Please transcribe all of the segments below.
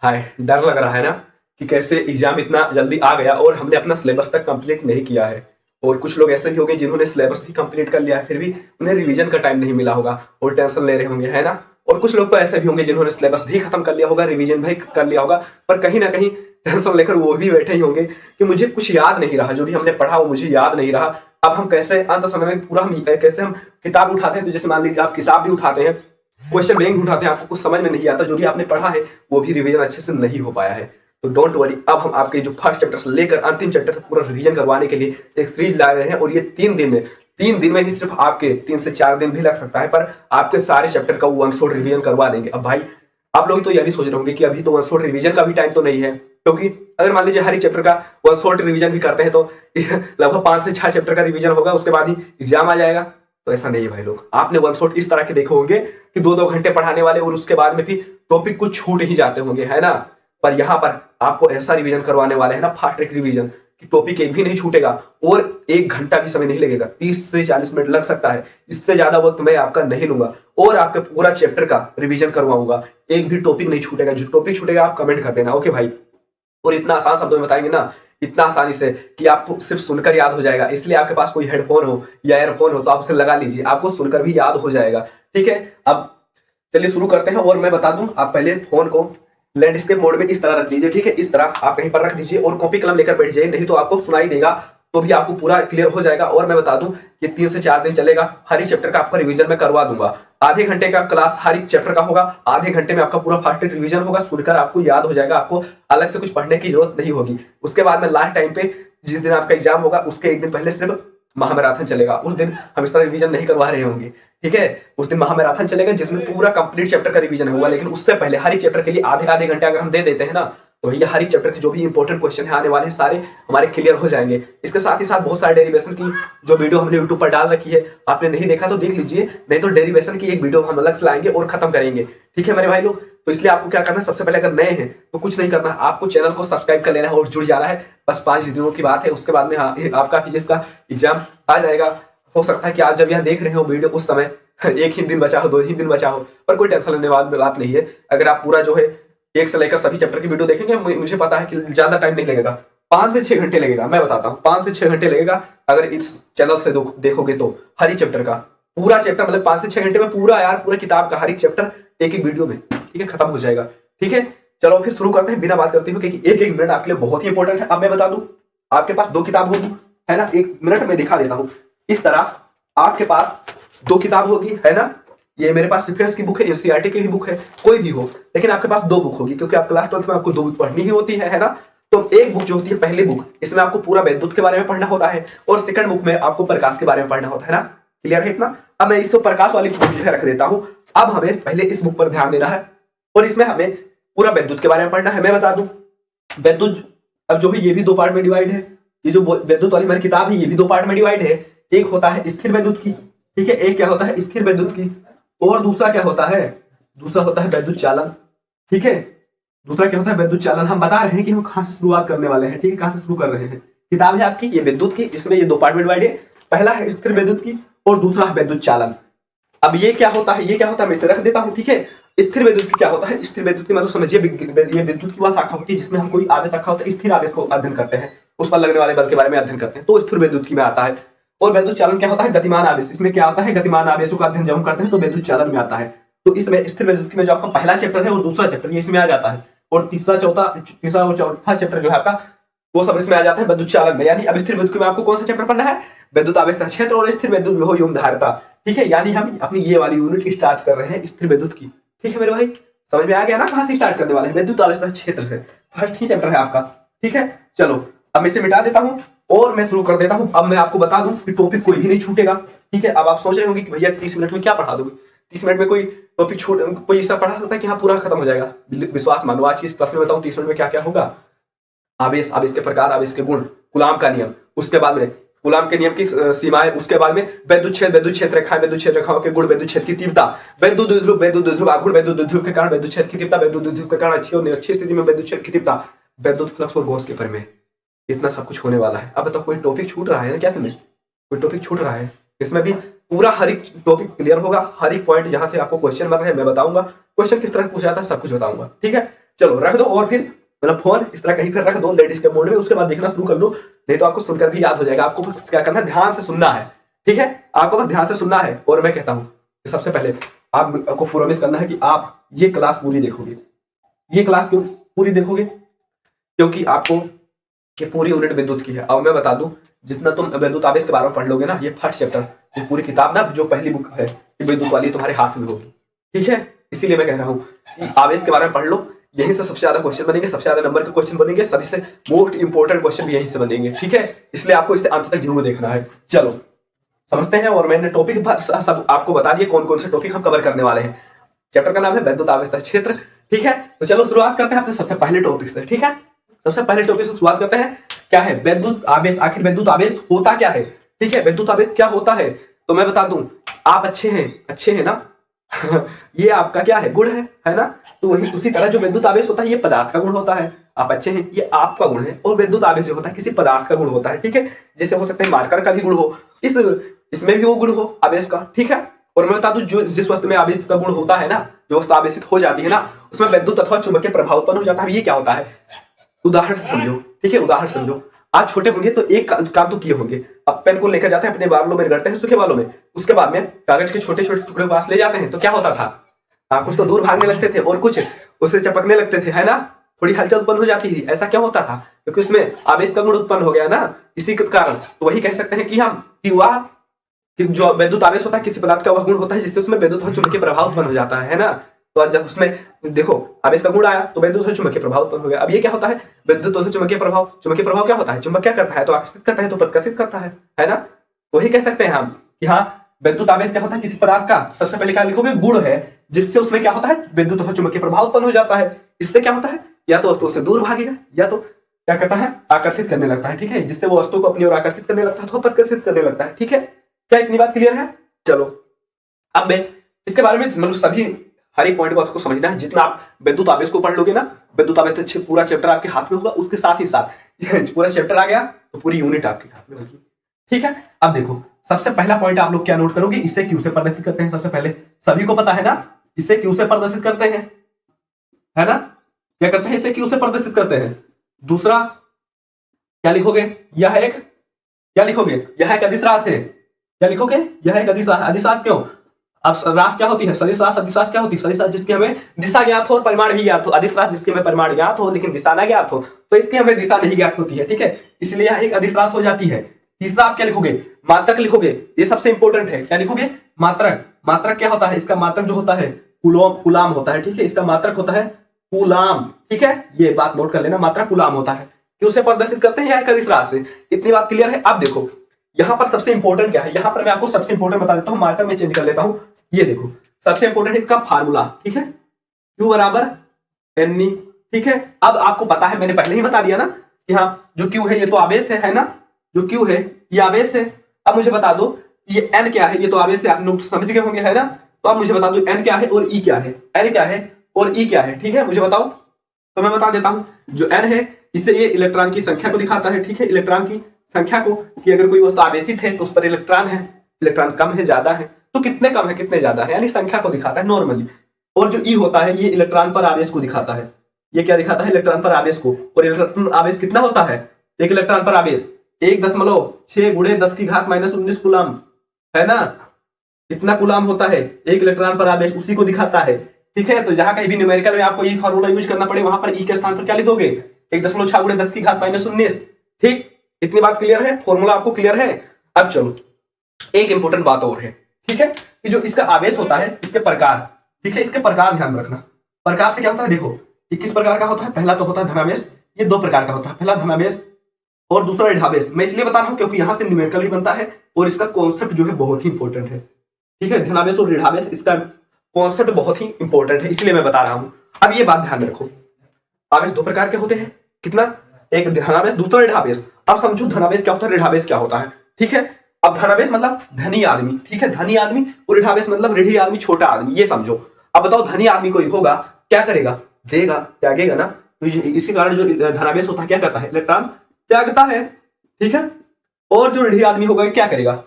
हाय, डर लग रहा है ना कि कैसे एग्जाम इतना जल्दी आ गया और हमने अपना सिलेबस तक कंप्लीट नहीं किया है। और कुछ लोग ऐसे भी होंगे जिन्होंने सिलेबस भी कंप्लीट कर लिया है, फिर भी उन्हें रिवीजन का टाइम नहीं मिला होगा और टेंशन ले रहे होंगे, है ना। और कुछ लोग तो ऐसे भी होंगे जिन्होंने सिलेबस भी खत्म कर लिया होगा, रिवीजन भी कर लिया होगा, पर कहीं ना कहीं टेंशन लेकर वो भी बैठे ही होंगे कि मुझे कुछ याद नहीं रहा, जो भी हमने पढ़ा वो मुझे याद नहीं रहा। अब हम कैसे अंत समय में पूरा हम कैसे हम किताब उठाते हैं, तो जैसे मान लीजिए आप किताब भी उठाते हैं, क्वेश्चन बैंक उठाते हैं, आपको कुछ समझ में नहीं आता, जो भी आपने पढ़ा है वो भी रिवीजन अच्छे से नहीं हो पाया है। तो डोंट वरी, अब हम आपके जो फर्स्ट चैप्टर से लेकर अंतिम चैप्टर तक पूरा रिवीजन करवाने के लिए एक सीरीज ला रहे हैं। और ये 3 दिन में ही सिर्फ आपके 3 से 4 दिन भी लग सकता है, पर आपके सारे चैप्टर का वन शॉट रिवीजन करवा देंगे। अब भाई आप लोग तो यह भी सोच रहे होंगे कि अभी तो वन शॉट रिवीजन का भी टाइम तो नहीं है, क्योंकि अगर मान लीजिए हर एक चैप्टर का वन शॉट रिवीजन भी करते हैं तो लगभग 5 से 6 चैप्टर का रिवीजन होगा, उसके बाद ही एग्जाम आ जाएगा। तो ऐसा नहीं है भाई लोग, आपने वन शॉट इस तरह के देखे होंगे कि 2-2 घंटे पढ़ाने वाले और उसके बाद में भी टॉपिक कुछ छूट ही जाते होंगे, है ना। पर यहाँ पर आपको ऐसा रिवीजन करवाने वाले हैं ना, फास्ट ट्रैक रिवीजन, कि टॉपिक एक भी नहीं छूटेगा और 1 घंटा भी समय नहीं लगेगा, 30 से 40 मिनट लग सकता है, इससे ज्यादा वक्त मैं आपका नहीं लूंगा और आपके पूरा चैप्टर का रिवीजन करवाऊंगा। एक भी टॉपिक नहीं छूटेगा, जो टॉपिक छूटेगा आप कमेंट कर देना, ओके भाई। और इतना आसान शब्दों में बताएंगे ना, इतना आसानी से कि आपको सिर्फ सुनकर याद हो जाएगा। इसलिए आपके पास कोई हेडफोन हो या एयरफोन हो तो आप उसे लगा लीजिए, आपको सुनकर भी याद हो जाएगा, ठीक है। अब चलिए शुरू करते हैं। और मैं बता दूं, आप पहले फोन को लैंडस्केप मोड में इस तरह रख दीजिए, ठीक है। इस तरह आप कहीं पर रख दीजिए और कॉपी कलम लेकर बैठ जाइए, नहीं तो आपको सुनाई देगा तो भी आपको पूरा क्लियर हो जाएगा। और मैं बता दूं कि 3 से 4 दिन चलेगा, हर एक चैप्टर का आपका रिवीजन मैं करवा दूंगा। आधे घंटे का क्लास हर एक चैप्टर का होगा, आधे घंटे में आपका पूरा फास्ट रिवीजन होगा, सुनकर आपको याद हो जाएगा, आपको अलग से कुछ पढ़ने की जरूरत नहीं होगी। उसके बाद में लास्ट टाइम पे जिस दिन आपका एग्जाम होगा उसके एक दिन पहले सिर्फ महामैराथन चलेगा। उस दिन हम इस तरह रिवीजन नहीं करवा रहे होंगे, ठीक है। उस दिन महामैराथन चलेगा जिसमें पूरा कंप्लीट चैप्टर का रिवीजन होगा, लेकिन उससे पहले हर एक चैप्टर के लिए आधे आधे घंटे अगर हम दे देते हैं ना, तो भैया हर एक चैप्टर के जो भी इंपॉर्टेंट क्वेश्चन है आने वाले हैं सारे हमारे क्लियर हो जाएंगे। इसके साथ ही साथ बहुत सारे डेरिवेशन की जो वीडियो हमने यूट्यूब पर डाल रखी है, आपने नहीं देखा तो देख लीजिए, नहीं तो डेरिवेशन की एक वीडियो हम अलग से लाएंगे और खत्म करेंगे, ठीक है मेरे भाई लोग। तो इसलिए आपको क्या करना है, सबसे पहले अगर नए हैं तो कुछ नहीं करना, आपको चैनल को सब्सक्राइब कर लेना है और जुड़ जाना है। बस 5 दिनों की बात है, उसके बाद में आपका फिजिक्स का एग्जाम आ जाएगा। हो सकता है कि आप जब यह देख रहे हो वीडियो उस समय 1 ही दिन बचा हो, 2 ही दिन बचा हो, पर कोई टेंशन लेने वाली बात नहीं है। अगर आप पूरा जो है 1 से लेकर सभी चैप्टर की वीडियो देखेंगे, मुझे पता है कि ज्यादा टाइम नहीं लगेगा, 5 से 6 घंटे लगेगा। मैं बताता हूँ 5 से 6 घंटे लगेगा अगर इस चैनल से देखोगे तो। हर एक चैप्टर का पूरा चैप्टर मतलब 5 से 6 घंटे में पूरा यार, पूरा किताब का हर एक चैप्टर एक एक वीडियो में, ठीक है, खत्म हो जाएगा, ठीक है। चलो फिर शुरू करते हैं बिना बात करते हुए, क्योंकि 1-1 मिनट आपके लिए बहुत ही इंपॉर्टेंट है। अब मैं बता दूं, आपके पास 2 किताब होगी, है ना। 1 मिनट में दिखा देता हूं। इस तरह आपके पास 2 किताब होगी, है ना। ये मेरे पास रेफरेंस की बुक है, एनसीईआरटी की भी बुक है, कोई भी हो, लेकिन आपके पास 2 बुक होगी, क्योंकि आप क्लास 12th में आपको 2 बुक पढ़नी ही होती है ना। तो एक बुक जो होती है पहली बुक, इसमें आपको पूरा वैद्युत के बारे में पढ़ना होता है, और सेकंड बुक में आपको प्रकाश के बारे में पढ़ना होता है ना। क्लियर है इतना। अब मैं इसको प्रकाश वाली बुक जो है रख देता हूं। अब हमें पहले इस बुक पर ध्यान देना है और इसमें हमें पूरा वैद्युत के बारे में पढ़ना है। मैं बता दूं, वैद्युत अब जो है ये भी 2 पार्ट में डिवाइड है। ये जो वैद्युत वाली मेरी किताब है ये भी 2 पार्ट में डिवाइड है। एक होता है स्थिर वैद्युत की, ठीक है, एक क्या होता है स्थिर वैद्युत की, और दूसरा क्या होता है, दूसरा होता है वैद्युत चालन, ठीक है। दूसरा क्या होता है वैद्युत चालन। हम बता रहे हैं कि हम कहां से शुरुआत करने वाले हैं, ठीक है, कहां से शुरू कर रहे हैं। किताब है आपकी ये विद्युत की, इसमें ये 2 पार्ट में डिवाइड है। पहला है स्थिर वैद्युत की और दूसरा है वैद्युत चालन। अब ये क्या होता है, ये क्या होता है, मैं इसे रख देता हूं, ठीक है। स्थिर वैद्युत की क्या होता है, स्थिर वैद्युत की मतलब समझिए ये विद्युत की वह शाखा होती है जिसमें हम कोई आवेश रखा होता है, स्थिर आवेश को अध्ययन करते हैं, उस पर लगने वाले बल के बारे में अध्ययन करते हैं, तो स्थिर वैद्युत की में आता है। और वैद्युत चालन क्या होता है, गतिमान आवेश। इसमें क्या आता है, गतिमान आवेशों का अध्ययन जब हम करते हैं तो वैद्युत चालन में आता है। तो इसमें स्थिर वैद्युत की में जो आपका पहला चैप्टर है और दूसरा चैप्टर ये इसमें आ जाता है, और तीसरा और चौथा चैप्टर जो है आपका वो सब इसमें आ जाता है वैद्युत चालन में। यानी अब स्थिर वैद्युत में आपको कौन सा चैप्टर पढ़ना है, वैद्युत आवेश क्षेत्र और स्थिर वैद्युत विभव एवं धारिता, ठीक है। यानी हम अपनी ये वाली यूनिट स्टार्ट कर रहे हैं स्थिर वैद्युत की, ठीक है मेरे भाई। समझ में आ गया ना कहां से स्टार्ट करने वाले हैं, वैद्युत आवेश क्षेत्र से। फर्स्ट ही चैप्टर है आपका, ठीक है। चलो अब मैं इसे मिटा देता हूं और मैं शुरू कर देता हूं। अब मैं आपको बता दूं कि टॉपिक कोई भी नहीं छूटेगा, ठीक है। अब आप सोच रहे होंगे कि भैया 30 मिनट में क्या पढ़ा दोगे, 30 मिनट में कोई टॉपिक कोई ऐसा पढ़ा सकता है कि हाँ पूरा खत्म हो जाएगा। विश्वास मानो, आज की इस क्लास में बताऊं 30 मिनट में क्या क्या होगा। आवेश, आवेश के प्रकार, आवेश के गुण, कूलाम का नियम, उसके बाद में कूलाम के नियम की सीमाएं, उसके बाद में वैद्युत क्षेत्र रेखाएं, वैद्युत क्षेत्र रेखाओं के गुण, वैद्युत क्षेत्र की तीव्रता, वैद्युत द्विध्रुव आघूर्ण, वैद्युत द्विध्रुव के कारण वैद्युत क्षेत्र की तीव्रता, वैद्युत द्विध्रुव के कारण अच्छी और निरक्षी स्थिति में वैद्युत क्षेत्र की तीव्रता, वैद्युत फ्लक्स और गॉस के प्रमेय। इतना सब कुछ होने वाला है। अब बताओ कोई टॉपिक छूट रहा है ना, क्या समझ, कोई टॉपिक छूट रहा है। इसमें भी पूरा हर एक टॉपिक क्लियर होगा, हर एक पॉइंट जहां से आपको क्वेश्चन बन रहे हैं मैं बताऊंगा, क्वेश्चन किस तरह पूछा जाता है सब कुछ बताऊंगा, ठीक है। चलो रख दो, और फिर मतलब फोन इस तरह कहीं पर रख दो लेडीज के मोड में, उसके बाद देखना शुरू कर लो, नहीं तो आपको सुनकर भी याद हो जाएगा। आपको बस क्या करना है, ध्यान से सुनना है, ठीक है, आपको बस ध्यान से सुनना है। और मैं कहता हूँ सबसे पहले आपको प्रॉमिस करना है कि आप ये क्लास पूरी देखोगे। ये क्लास क्यों पूरी देखोगे? क्योंकि आपको ये पूरी यूनिट विद्युत की है। अब मैं बता दूं, जितना तुम विद्युत आवेश के बारे में पढ़ लोगे ना, ये फर्स्ट चैप्टर, ये पूरी किताब ना, जो पहली बुक है ये विद्युत वाली, तुम्हारे हाथ में होगी, ठीक है। इसीलिए मैं कह रहा हूँ कि आवेश के बारे में पढ़ लो, यहीं से सबसे ज्यादा क्वेश्चन बनेंगे, सबसे ज्यादा नंबर के क्वेश्चन बनेंगे, सभी से मोस्ट इंपोर्टेंट क्वेश्चन भी यहीं से बनेंगे, ठीक है। इसलिए आपको इसे अंत तक जरूर देखना है। चलो समझते हैं, और मैंने टॉपिक सब आपको बता दिए कौन कौन से टॉपिक हम कवर करने वाले हैं। चैप्टर का नाम है विद्युत आवेश क्षेत्र, ठीक है। तो चलो शुरुआत करते हैं अपने सबसे पहले टॉपिक से, ठीक है। सबसे पहले टॉपिक से शुरुआत करते हैं, क्या है विद्युत आवेश, आखिर विद्युत आवेश होता क्या है, ठीक है। विद्युत आवेश क्या होता है तो मैं बता दूं, आप अच्छे हैं ना ये आपका क्या है, गुण है ना। तो वही उसी तरह जो विद्युत आवेश होता है ये पदार्थ का गुण होता है, आप अच्छे हैं ये आपका गुण है, और विद्युत आवेश जो होता है किसी पदार्थ का गुण होता है, ठीक है। जैसे हो सकता है मार्कर का भी गुण हो, इसमें भी वो गुण हो आवेश का, ठीक है। और मैं बता दूं, जो जिस वस्तु में आवेश का गुण होता है ना, जो वस्तु आवेशित हो जाती है ना, उसमें विद्युत अथवा चुंबकीय प्रभाव उत्पन्न हो जाता है। ये क्या होता है, उदाहरण से समझो, ठीक है। उदाहरण समझो, आज छोटे होंगे तो एक काम तो किए होंगे, अब पेन को लेकर जाते हैं अपने बालों में रगड़ते हैं, सूखे बालों में, उसके बाद में कागज के छोटे छोटे टुकड़े पास ले जाते हैं, तो क्या होता था, कुछ तो दूर भागने लगते थे और कुछ उससे चपकने लगते थे, है ना, थोड़ी हलचल उत्पन्न हो जाती थी। ऐसा क्या होता था, क्योंकि उसमें आवेश का गुण उत्पन्न हो गया ना, इसी के कारण। तो वही कह सकते हैं कि हम कि जो विद्युत आवेश होता है किसी पदार्थ का वह गुण होता है जिससे उसमें विद्युत और चुंबकीय प्रभाव उत्पन्न हो जाता है ना। तो जब उसमें देखो आवेश का गुण आया तो विद्युत और चुंबकीय प्रभाव उत्पन्न हो गया। अब ये क्या होता है, विद्युत और चुंबकीय प्रभाव, चुंबकीय प्रभाव क्या होता है, चुंबक क्या करता है, तो आकर्षित करता है, तो प्रतिकर्षित करता है ना। वही कह सकते हैं हम कि हाँ विद्युत आवेश क्या होता है, किसी पदार्थ का, सबसे पहले क्या लिखोगे, गुण है, जिससे उसमें क्या होता है, विद्युत और चुंबकीय प्रभाव उत्पन्न हो जाता है। इससे क्या होता है, या तो वस्तु से दूर भागेगा, या तो क्या करता है, आकर्षित करने लगता है, ठीक है, जिससे वो वस्तु को अपनी ओर आकर्षित करने लगता है, तो प्रतिकर्षित करने लगता है, ठीक है। क्या इतनी बात क्लियर है? चलो अब मैं इसके बारे में मतलब सभी हर एक पॉइंट को आपको समझना है। जितना आप विद्युत आवेश को पढ़ लोगे ना, विद्युत आवेश पूरा चैप्टर आपके हाथ में होगा, उसके साथ ही साथ पूरा चैप्टर आ गया तो पूरी यूनिट आपके हाथ में होगी, ठीक है। अब देखो सबसे पहला पॉइंट आप लोग क्या नोट करोगे, इससे क्यू से प्रदर्शित करते हैं। सबसे पहले सभी को पता है ना, इससे क्यू से प्रदर्शित करते हैं, है ना, क्या करते हैं, इससे क्यू से प्रदर्शित करते हैं। दूसरा क्या लिखोगे, यह एक, क्या लिखोगे, यह एक अदिश राशि है, क्या लिखोगे, यह एक अदिश राशि। अदिश राशि क्यों, अब राशि क्या होती है, सदिश राशि। अदिश राशि क्या होती है, सदिश राशि जिसकी हमें दिशा ज्ञात हो और परिमाण भी ज्ञात हो। अदिश राशि जिसकी हमें परिमाण ज्ञात हो लेकिन दिशा ना ज्ञात हो, तो इसकी हमें दिशा नहीं ज्ञात होती है, ठीक है, इसलिए यह एक अदिश राशि हो जाती है। तीसरा आप क्या लिखोगे, मात्रक लिखोगे, ये सबसे इंपॉर्टेंट है, क्या लिखोगे, मात्रक। मात्रक क्या होता है, इसका मात्रक जो होता है कूलाम होता है, ठीक है, इसका मात्रक होता है कूलाम, ठीक है, ये बात नोट कर लेना, मात्रक कूलाम होता है। क्यों से प्रदर्शित करते हैं, यह एक अदिश राशि से। इतनी बात क्लियर है। अब देखो यहां पर सबसे इंपॉर्टेंट क्या है, यहां पर मैं आपको सबसे इंपॉर्टेंट बता देता हूं, मार्कर में चेंज कर लेता हूं। ये देखो सबसे इंपॉर्टेंट है इसका फार्मूला, ठीक है, Q बराबर NE, ठीक है। अब आपको पता है, मैंने पहले ही बता दिया ना कि हाँ जो Q है ये तो आवेश है ना, जो Q है ये आवेश है। अब मुझे बता दो ये N क्या है, ये तो आवेश से आप लोग समझ गए होंगे, है ना। तो अब मुझे बता दो N क्या है और E क्या है, N क्या है और E क्या है, ठीक है, मुझे बताओ। तो मैं बता देता हूं, जो N है इससे ये इलेक्ट्रॉन की संख्या को दिखाता है, ठीक है, इलेक्ट्रॉन की संख्या को, कि अगर कोई वस्तु आवेशित है तो उस पर इलेक्ट्रॉन है, इलेक्ट्रॉन कम है ज्यादा है, तो कितने कम है कितने ज्यादा है, यानी संख्या को दिखाता है नॉर्मली। और जो ई होता है ये इलेक्ट्रॉन पर आवेश को दिखाता है, ये क्या दिखाता है, इलेक्ट्रॉन पर आवेश को। और इलेक्ट्रॉन आवेश कितना होता है, एक इलेक्ट्रॉन पर आवेश 1.6 × 10⁻⁻19 कूलाम, है ना, इतना कूलाम होता है एक इलेक्ट्रॉन पर आवेश, उसी को दिखाता है, ठीक है। तो जहां कहीं भी न्यूमेरिकल में आपको ये फार्मूला यूज करना पड़े, वहां पर ई के स्थान पर क्या लिखोगे, 1.6 × 10⁻�19, ठीक। इतनी बात क्लियर है, फॉर्मूला आपको क्लियर है। अब चलो एक इंपॉर्टेंट बात और है, ठीक है, कि जो इसका आवेश होता है इसके प्रकार, ठीक है, इसके प्रकार ध्यान रखना। प्रकार से क्या होता है, देखो ये किस प्रकार का होता है, पहला तो होता है धनावेश, ये दो प्रकार का होता है, पहला धनावेश और दूसरा ऋणावेश। मैं इसलिए बता रहा हूं क्योंकि यहां से न्यूमेरिकल भी बनता है और इसका कॉन्सेप्ट जो है बहुत ही इंपॉर्टेंट है, ठीक है, धनावेश और ऋणावेश, इसका कॉन्सेप्ट बहुत ही इंपॉर्टेंट है, इसलिए मैं बता रहा हूं। अब ये बात ध्यान रखो, आवेश दो प्रकार के होते हैं, कितना, एक धनावेश दूसरा ऋणावेश। अब समझो धनावेश क्या होता है, ऋणावेश क्या होता है, ठीक है। अब धनावेश मतलब धनी आदमी, ठीक है, धनी आदमी, और ऋणावेश मतलब ऋणी आदमी, छोटा आदमी, ये समझो। अब बताओ धनी आदमी कोई होगा क्या करेगा, देगा, त्यागेगा ना, तो इसी कारण जो धनावेश होता है क्या करता है, इलेक्ट्रॉन त्यागता है, ठीक है। और जो ऋणी आदमी होगा क्या करेगा,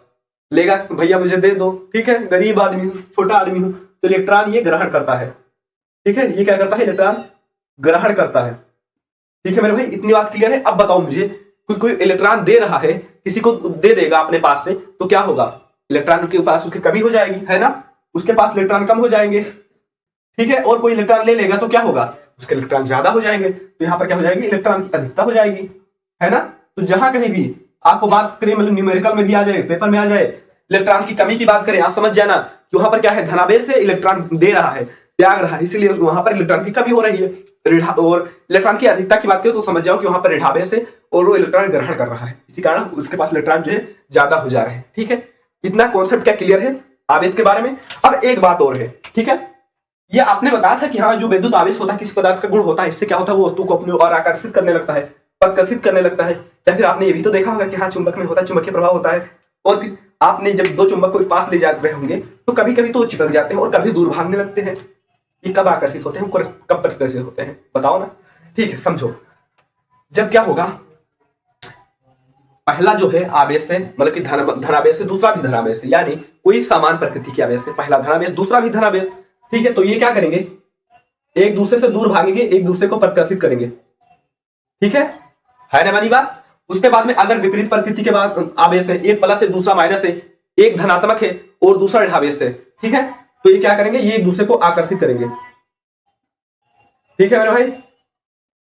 लेगा, भैया मुझे दे दो, ठीक है, गरीब आदमी हूं, छोटा आदमी हूं, तो इलेक्ट्रॉन ये ग्रहण करता है, ठीक है, ये क्या करता है, इलेक्ट्रॉन ग्रहण करता है। ठीक है मेरे भाई, इतनी बात क्लियर है। अब बताओ मुझे, कोई इलेक्ट्रॉन दे रहा है, किसी को दे देगा अपने पास से, तो क्या होगा? इलेक्ट्रॉन के पास उसकी कमी हो जाएगी, है ना, उसके पास इलेक्ट्रॉन कम हो जाएंगे। ठीक है, और कोई इलेक्ट्रॉन ले लेगा तो क्या होगा? उसके इलेक्ट्रॉन ज्यादा हो जाएंगे। तो यहां पर क्या हो जाएगी? इलेक्ट्रॉन की अधिकता हो जाएगी, है ना। तो जहां कहीं भी आपको बात करें, मतलब न्यूमेरिकल में भी आ जाए, पेपर में आ जाए, इलेक्ट्रॉन की कमी की बात करें, आप समझ जाना वहां पर क्या है, धनावेश से इलेक्ट्रॉन दे रहा है, त्याग रहा है, इसीलिए वहां पर इलेक्ट्रॉन की कमी हो रही है। और इलेक्ट्रॉन की अधिकता की बात करें तो समझ जाओ कि वहां पर ऋणावेश है और वो इलेक्ट्रॉन ग्रहण कर रहा है, इसी कारण उसके पास इलेक्ट्रॉन जो है ज्यादा हो जा रहे हैं। ठीक है, इतना कॉन्सेप्ट क्या क्लियर है आवेश के बारे में? अब एक बात और है, ठीक है, ये आपने बताया था कि हाँ, जो विद्युत आवेश होता है किसी पदार्थ का गुण होता है, इससे क्या होता है, वो वस्तु को अपनी ओर आकर्षित करने लगता है, प्रकर्षित करने लगता है। या फिर आपने ये भी तो देखा होगा कि हाँ, चुंबक में होता है, चुंबकीय प्रभाव होता है। और फिर आपने जब दो चुंबक को पास ले जाते होंगे तो कभी कभी तो चिपक जाते हैं और कभी दूर भागने लगते हैं। ये कब आकर्षित होते हैं, कब प्रकर्षित होते हैं, बताओ ना। ठीक है, समझो, जब क्या होगा, पहला जो है आवेश है, मतलब कि धनावेश है, दूसरा भी धनावेश है, यानी कोई समान प्रकृति की आवेश है, पहला धनावेश दूसरा भी धनावेश। ठीक है, तो ये क्या करेंगे, एक दूसरे से दूर भागेंगे, एक दूसरे को प्रकर्षित करेंगे। ठीक है ना मानी बात। उसके बाद में अगर विपरीत प्रकृति के बाद आवेश है, एक प्लस है दूसरा माइनस है, एक धनात्मक है और दूसरा ऋणावेश है, ठीक है, तो ये क्या करेंगे, ये एक दूसरे को आकर्षित करेंगे। ठीक है मेरे भाई,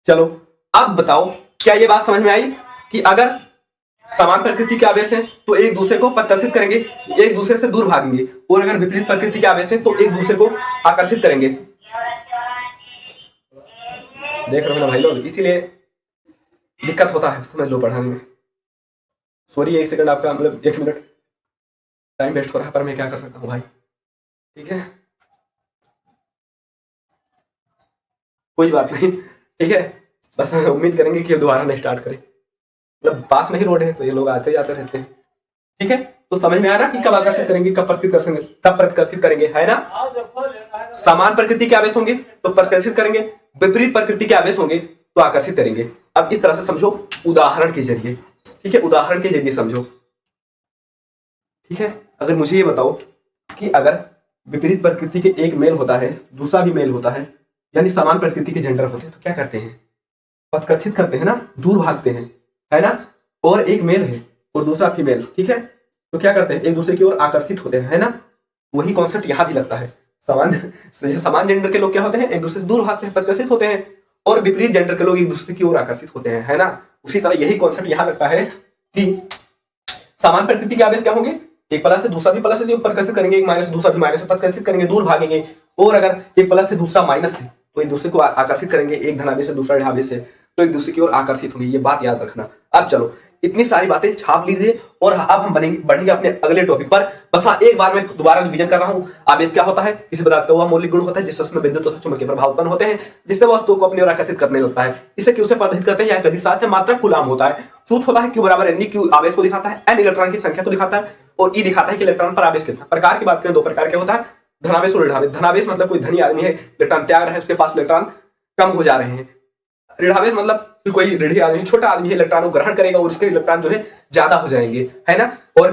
चलो अब बताओ, क्या ये बात समझ में आई कि अगर समान प्रकृति के आवेश है तो एक दूसरे को प्रकर्षित करेंगे, एक दूसरे से दूर भागेंगे, और अगर विपरीत प्रकृति के आवेश है तो एक दूसरे को आकर्षित करेंगे। देख रहे हो ना भाई लोग, इसीलिए दिक्कत होता है, समझ लो, पढ़ाने में। सॉरी, एक सेकंड आपका, मतलब 1 मिनट टाइम वेस्ट हो रहा है, पर मैं क्या कर सकता हूँ भाई। ठीक है, कोई बात नहीं, ठीक है, बस उम्मीद करेंगे कि दोबारा नहीं स्टार्ट करें, मतलब पास में ही रोड है तो ये लोग आते जाते रहते हैं। ठीक है, तो समझ में आया ना कि कब आकर्षित करेंगे, कब प्रकर्षित करेंगे, है ना। समान प्रकृति के आवेश होंगे तो प्रकर्षित करेंगे, विपरीत प्रकृति के आवेश होंगे तो आकर्षित करेंगे। अब इस तरह से समझो, उदाहरण के जरिए। ठीक है, उदाहरण के जरिए समझो। ठीक है, अगर मुझे ये बताओ कि अगर विपरीत प्रकृति के एक मेल होता है, दूसरा भी मेल होता है, यानी समान प्रकृति के जेंडर होते हैं, तो क्या करते हैं, प्रकर्षित करते हैं ना, दूर भागते हैं, है ना। और एक मेल है और दूसरा फीमेल, ठीक है, तो क्या करते हैं, एक दूसरे की ओर आकर्षित होते हैं, है ना। वही कॉन्सेप्ट यहाँ भी लगता है। समान जेंडर के लोग क्या होते हैं, एक दूसरे से दूर भागते हैं, प्रकर्षित होते हैं, और विपरीत जेंडर के लोग एक दूसरे की ओर आकर्षित होते हैं, है ना। उसी तरह यही कॉन्सेप्ट यहाँ लगता है कि समान प्रकृति के आवेश क्या होंगे, एक प्लस से दूसरा भी प्लस से प्रकर्षित करेंगे, एक माइनस से दूसरा भी माइनस से प्रकर्षित करेंगे, दूर भागेंगे। और अगर एक प्लस से दूसरा माइनस से तो एक दूसरे को आकर्षित करेंगे, एक धनावेश से दूसरा ऋणावेश से तो एक दूसरे की ओर आकर्षित होंगे। ये बात याद रखना। अब चलो, इतनी सारी बातें छाप लीजिए और अब हम बढ़ेंगे अपने अगले टॉपिक पर। बस हाँ, एक बार मैं दोबारा रिवीजन कर रहा हूँ। आवेश क्या होता है, किसी पदार्थ का वह मौलिक गुण होता है जिससे उसमें विद्युत तथा चुंबकीय प्रभाव उत्पन्न होते हैं, जिससे वस्तु को अपनी ओर आकर्षित करने लगता है। इसे क्यू से प्रदर्शित करते हैं, यह गतिज से मात्रा कूलाम होता है। सूत्र होता है क्यू बराबर एन, क्यू आवेश को दिखाता है, एन इलेक्ट्रॉन की संख्या को दिखाता है, और ई दिखाता है कि इलेक्ट्रॉन पर आवेश कितना। प्रकार की बात करें, 2 प्रकार के होता है, धनावेश और ऋणावेश। धनावेश मतलब कोई धनी आदमी है, इलेक्ट्रॉन त्याग रहा है, उसके पास इलेक्ट्रॉन कम हो जा रहे हैं। ऋणावेश मतलब कोई ऋणी आदमी, छोटा आदमी है, इलेक्ट्रॉन को ग्रहण करेगा और उसके इलेक्ट्रॉन जो है ज्यादा हो जाएंगे, है ना। और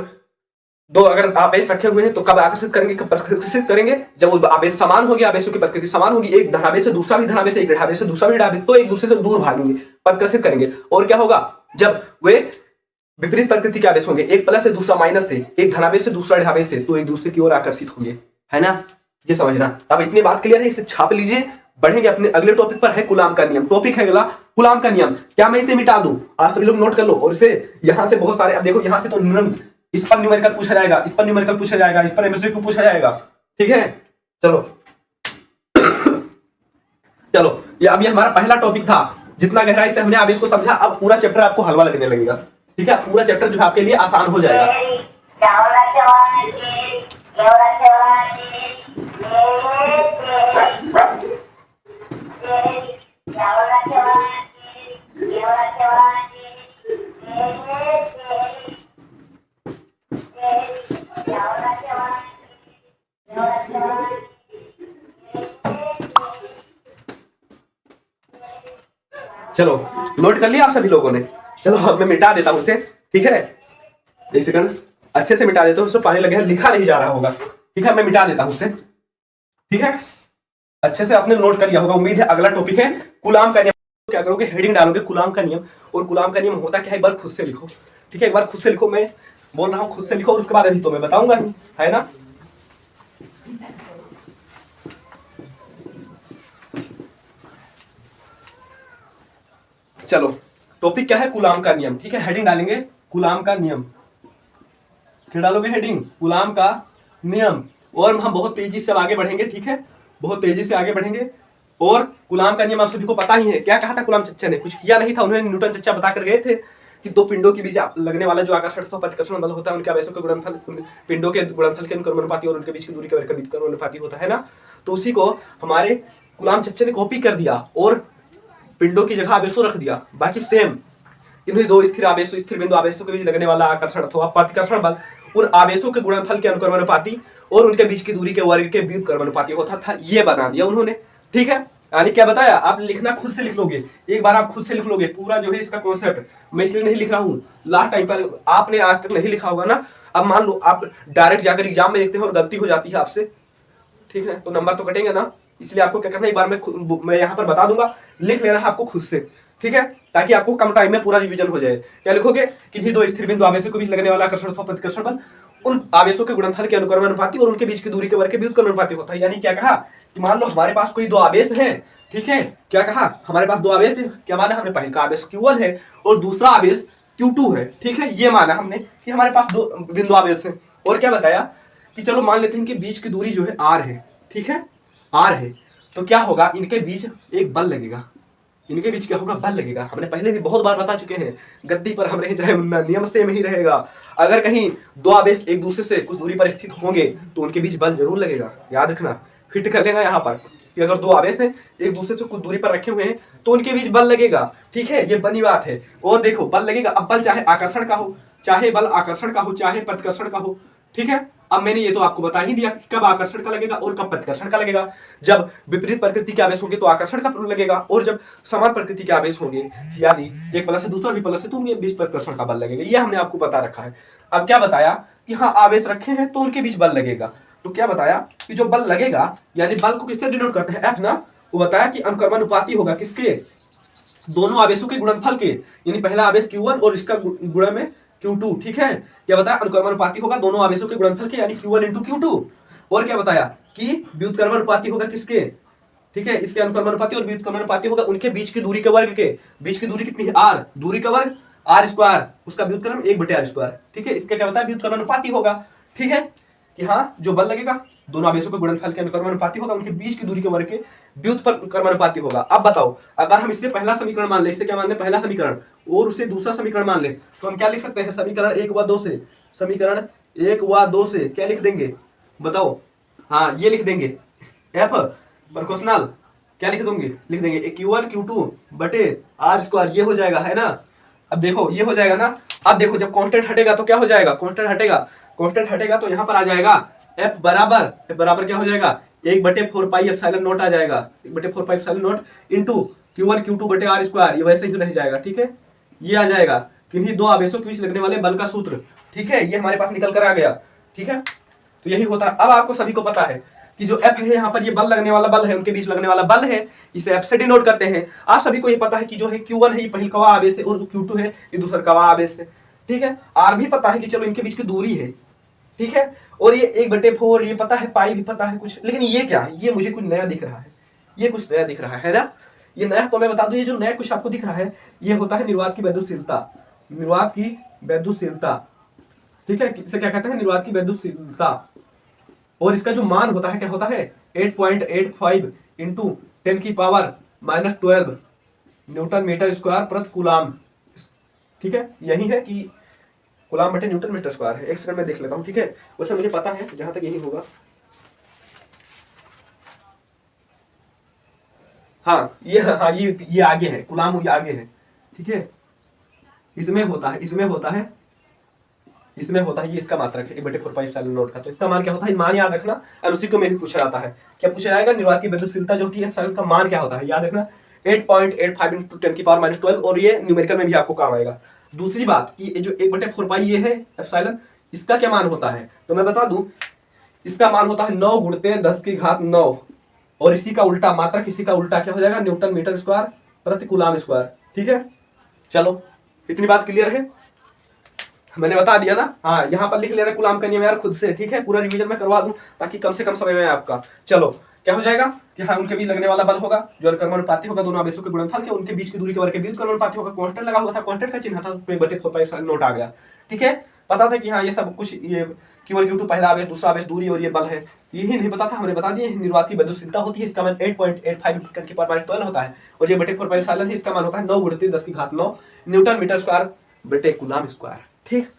दो अगर आवेश रखे हुए हैं तो कब आकर्षित करेंगे, कब प्रकर्षित करेंगे, जब वो आवेश समान होगी, आवेशों की प्रकृति समान होगी, एक धनावेश से दूसरा भी धनावेश, एक ऋणावेश से दूसरा भी ऋणावेश, तो एक दूसरे से दूर भागेंगे, प्रकर्षित करेंगे। और क्या होगा, जब वे विपरीत प्रकृति के आवेश होंगे, एक प्लस से दूसरा माइनस से, एक धनावेश से दूसरा ऋणावेश से, तो एक दूसरे की ओर आकर्षित होंगे, है ना। ये समझना। अब इतनी बात क्लियर है, इसे छाप लीजिए। बढ़ेंगे अपने अगले टॉपिक पर, है कूलाम का नियम। टॉपिक है अगला कूलाम का नियम। क्या मैं इसे मिटा दूं, आप सभी लोग नोट कर लो। और इसे यहां से बहुत सारे, अब देखो यहां से तो इस पर न्यूमेरिकल पूछा जाएगा, इस पर न्यूमेरिकल पूछा जाएगा, इस पर एमसीक्यू पूछा जाएगा, ठीक है। चलो चलो, ये अभी हमारा पहला टॉपिक था। जितना गहराई से हमने आवेश को समझा, अब पूरा चैप्टर आपको हलवा लगने लगेगा, ठीक है। पूरा चैप्टर जो है आपके लिए आसान हो जाएगा। चलो, नोट कर लिया आप सभी लोगों ने। चलो अब मैं मिटा देता हूं इसे, ठीक है। एक सेकंड, अच्छे से मिटा देता हूं, उसमें पानी लगे है, लिखा नहीं जा रहा होगा, ठीक है। मैं मिटा देता हूं उसे, ठीक है। अच्छे से आपने नोट कर लिया होगा, उम्मीद है। अगला टॉपिक है कूलाम का नियम। क्या करोगे, हेडिंग डालोगे कूलाम का नियम। और कूलाम का नियम होता क्या है, एक बार खुद से लिखो, ठीक है। एक बार खुद से लिखो, मैं बोल रहा हूँ खुद से लिखो, और उसके बाद अभी तो मैं बताऊंगा ही, है ना। चलो, टॉपिक क्या है, कूलाम का नियम, ठीक है। हेडिंग डालेंगे कूलाम का नियम। क्या डालोगे हेडिंग, कूलाम का नियम। और हम बहुत तेजी से आगे बढ़ेंगे, ठीक है, बहुत तेजी से आगे बढ़ेंगे। और कूलाम का नियम आप सभी को पता ही है। क्या कहा था कूलाम चच्चा ने, कुछ किया नहीं था, उन्होंने न्यूटन चच्चा बता कर गए थे कि दो पिंडों के बीच लगने वाला जो आकर्षण अथवा प्रतिकर्षण बल होता है, उनके आवेशों के गुणनफल पिंडों के गुणनफल के अनुपाती और उनके बीच की दूरी के वर्ग के अनुपाती होता है ना। तो उसी को हमारे कूलाम चच्चा ने कॉपी कर दिया और पिंडों की जगह आवेशों रख दिया, बाकी सेम। इन्हीं दो स्थिर आवेशों, स्थिर बिंदु आवेशों के बीच लगने वाला आकर्षण अथवा प्रतिकर्षण बल उन आवेशों के गुणनफल के अनुक्रमानुपाती और उनके बीच की दूरी के वर्ग के व्युत्क्रमानुपाती होता था। ये बना दिया उन्होंने, ठीक है। यानी क्या बताया, आप लिखना खुद से लिख लोगे, एक बार आप खुद से लिख लोगे पूरा जो है इसका कॉन्सेप्ट। मैं इसलिए नहीं लिख रहा हूँ, लास्ट टाइम पर आपने आज तक नहीं लिखा होगा ना। अब मान लो आप डायरेक्ट जाकर एग्जाम में लिखते हो और गलती हो जाती है आपसे, ठीक है, तो नंबर तो कटेंगे ना। इसलिए आपको क्या करना है, एक बार मैं यहाँ पर बता दूंगा, लिख लेना है आपको खुद से, ठीक है, ताकि आपको कम टाइम में पूरा रिवीजन हो जाए। क्या लिखोगे, किन्हीं दो स्थिर बिंदु आवेशों के बीच लगने वाला आकर्षण अथवा प्रतिकर्षण बल उन आवेशों के गुणनफल के अनुक्रमानुपाती और उनके बीच की दूरी के वर्ग के व्युत्क्रमानुपाती होता है। यानी क्या कहा कि मान लो हमारे पास कोई दो आवेश हैं, ठीक है, क्या कहा, हमारे पास दो आवेश है। क्या माना हमने, पहले का आवेश Q1 है और दूसरा आवेश Q2 है, ठीक है। ये माना हमने कि हमारे पास दो बिंदु आवेश है। और क्या बताया कि चलो मान लेते हैं कि बीच की दूरी जो है R है, ठीक है, R है। तो क्या होगा, इनके बीच एक बल लगेगा, इनके बीच क्या होगा, बल लगेगा। हमने पहले भी बहुत बार बता चुके हैं, गद्दी पर हम रहे चाहे मुन्ना, नियम सेम ही रहेगा। अगर कहीं दो आवेश एक दूसरे से कुछ दूरी पर स्थित होंगे तो उनके बीच बल जरूर लगेगा, याद रखना, फिट कर लेना यहाँ पर कि अगर दो आवेश हैं एक दूसरे से कुछ दूरी पर रखे हुए हैं तो उनके बीच बल लगेगा, ठीक है, ये बनी बात है। और देखो बल लगेगा, अब बल चाहे आकर्षण का हो, चाहे बल आकर्षण का हो, चाहे प्रतिकर्षण का हो, ठीक है। अब मैंने ये तो आपको बता ही दिया कब आकर्षण का लगेगा और कब प्रतिकर्षण का लगेगा। जब विपरीत प्रकृति के आवेश होंगे तो आकर्षण का लगेगा, और जब समान प्रकृति के आवेश होंगे, यानी एक प्लस से दूसरा भी प्लस है, तो उनके बीच प्रतिकर्षण का बल लगेगा। ये हमने आपको बता रखा है। अब क्या बताया कि हाँ आवेश रखे हैं तो उनके बीच बल लगेगा। तो क्या बताया कि जो बल लगेगा, यानी बल को किससे डिनोट करते हैं, एफ ना। वो बताया कि अनुक्रमानुपाती होगा किसके, दोनों आवेशों के गुणनफल के, यानी पहला आवेश Q1 और इसका गुणा में Q2, ठीक है। क्या बताया, अनुक्रमानुपाती होगा दोनों आवेशों के गुणनफल के, यानी Q1 into Q2। और क्या बताया कि व्युत्क्रमानुपाती होगा किसके, ठीक है, इसके अनुक्रमानुपाती और व्युत्क्रमानुपाती होगा उनके बीच की दूरी के वर्ग के। बीच की दूरी कितनी है, r, दूरी का वर्ग r स्क्वायर, उसका व्युत्क्रम 1/r स्क्वायर, ठीक है। इसका क्या बताया, व्युत्क्रमानुपाती होगा, ठीक है, कि हाँ जो बल लगेगा दोनों आवेशों के गुणनफल के अनुक्रमानुपाती होगा, उनके बीच की दूरी के वर्ग के व्युत्क्रमानुपाती होगा। अब बताओ, अगर हम इससे पहला समीकरण मान ले, इससे क्या मान ले, पहला समीकरण, और उसे दूसरा समीकरण मान ले, तो हम क्या लिख सकते हैं, समीकरण 1 व 2 से, समीकरण 1 व 2 से क्या लिख देंगे, बताओ। हाँ ये लिख देंगे, एफ प्रोपोर्शनल क्या लिख दूंगे, लिख देंगे Q1 Q2 बटे R स्क्वायर, ये हो जाएगा, है ना। अब देखो ये हो जाएगा ना। अब देखो जब कांस्टेंट हटेगा तो क्या हो जाएगा, कांस्टेंट हटेगा, कांस्टेंट हटेगा तो यहाँ पर आ जाएगा F बराबर क्या हो जाएगा, 1/4 पाई एप्सिलॉन नॉट आ जाएगा, 1/4 pi epsilon not into Q1 Q2 बटे R स्क्वायर, ये वैसे ही रह जाएगा, ठीक है। ये आ जाएगा किन्हीं दो आवेशों के बीच लगने वाले बल का सूत्र, ठीक है, ये हमारे पास निकल कर आ गया, ठीक है। तो यही होता है। अब आपको सभी को पता है कि जो F है यहाँ पर ये बल लगने वाला बल है, उनके बीच लगने वाला बल है, इसे F से डिनोट करते हैं। आप सभी को ये पता है कि जो है Q1 है ये पहल कवा आवेश है और जो Q2 है ये दूसरा कवा आवेश है, ठीक है। R भी पता है कि चलो इनके बीच की दूरी है, ठीक है। और ये 1/4 ये पता है, पाई भी पता है कुछ, लेकिन ये क्या है, ये मुझे कुछ नया दिख रहा है, ये कुछ नया दिख रहा है ना। ये नया तो मैं बता दूं, ये जो नया कुछ आपको दिख रहा है ये होता है निर्वात की वैद्युतशीलता, निर्वात की वैद्युतशीलता, ठीक है। इसे क्या कहते हैं, निर्वात की वैद्युतशीलता। और इसका जो मान होता है क्या होता है, 8.85 इंटू 10⁻⁻12 न्यूटन मीटर स्क्वायर प्रति कूलाम, ठीक है। यही है कि कूलाम बटे न्यूटन मीटर स्क्वायर है। एक सेकंड में देख लेता हूँ, ठीक है, वैसे मुझे पता है जहां तक यही होगा। हाँ ये आगे है, कूलाम ये आगे है, ठीक है। इसमें होता है, इसमें होता है, इसमें होता है, ये इसका मात्रक है 1/4 पाई एप्सिलॉन नॉट का। तो इसका मान क्या होता है, मान याद रखना, एमसीक्यू में भी पूछा जाता है। क्या पूछा जाएगा, निर्वात की वैद्युतशीलता जो होती है एप्सिलॉन का मान क्या होता है, याद रखना 8.85 इंटू 10⁻⁻12, और ये न्यूमेरिकल में भी आपको काम आएगा। दूसरी बात कि जो 1/4 पाई ये है एप्सिलॉन, इसका क्या मान होता है, तो मैं बता दूं, इसका मान होता है 9 × 10⁻⁹, और इसी का उल्टा, मात्रक इसी का उल्टा क्या हो जाएगा, न्यूटन मीटर स्क्वायर प्रति कूलाम स्क्वायर। ठीक है, चलो इतनी बात क्लियर है, मैंने बता दिया ना। हाँ, यहाँ पर लिख लेना कूलाम का नियम यार खुद से, ठीक है, पूरा रिवीजन मैं करवा दूं ताकि कम से कम समय में आपका। चलो क्या हो जाएगा कि हाँ, उनके बीच लगने वाला बल होगा जो कर्मानुपाती होगा दोनों आवेशों के गुणनफल के, उनके बीच की दूरी के वर्ग के बीच कर्मानुपाती होगा। कांस्टेंट लगा हुआ था, कांस्टेंट का चिन्ह था, तो 1/4 नोट आ गया। ठीक है, पता था कि हाँ ये सब कुछ, ये Q1 Q2 पहला आवेश, दूसरा आवेश, दूरी और ये बल है, यही नहीं पता था, हमने बता दिया। निर्वाती विद्युतशीलता होती है, इसका मान 8.85 ×10⁻12 होता है, और ये 1/4 है, इसका मान होता है 9 × 10⁻9 न्यूटन मीटर स्क्वायर बटे कूलाम स्क्वायर। ठीक,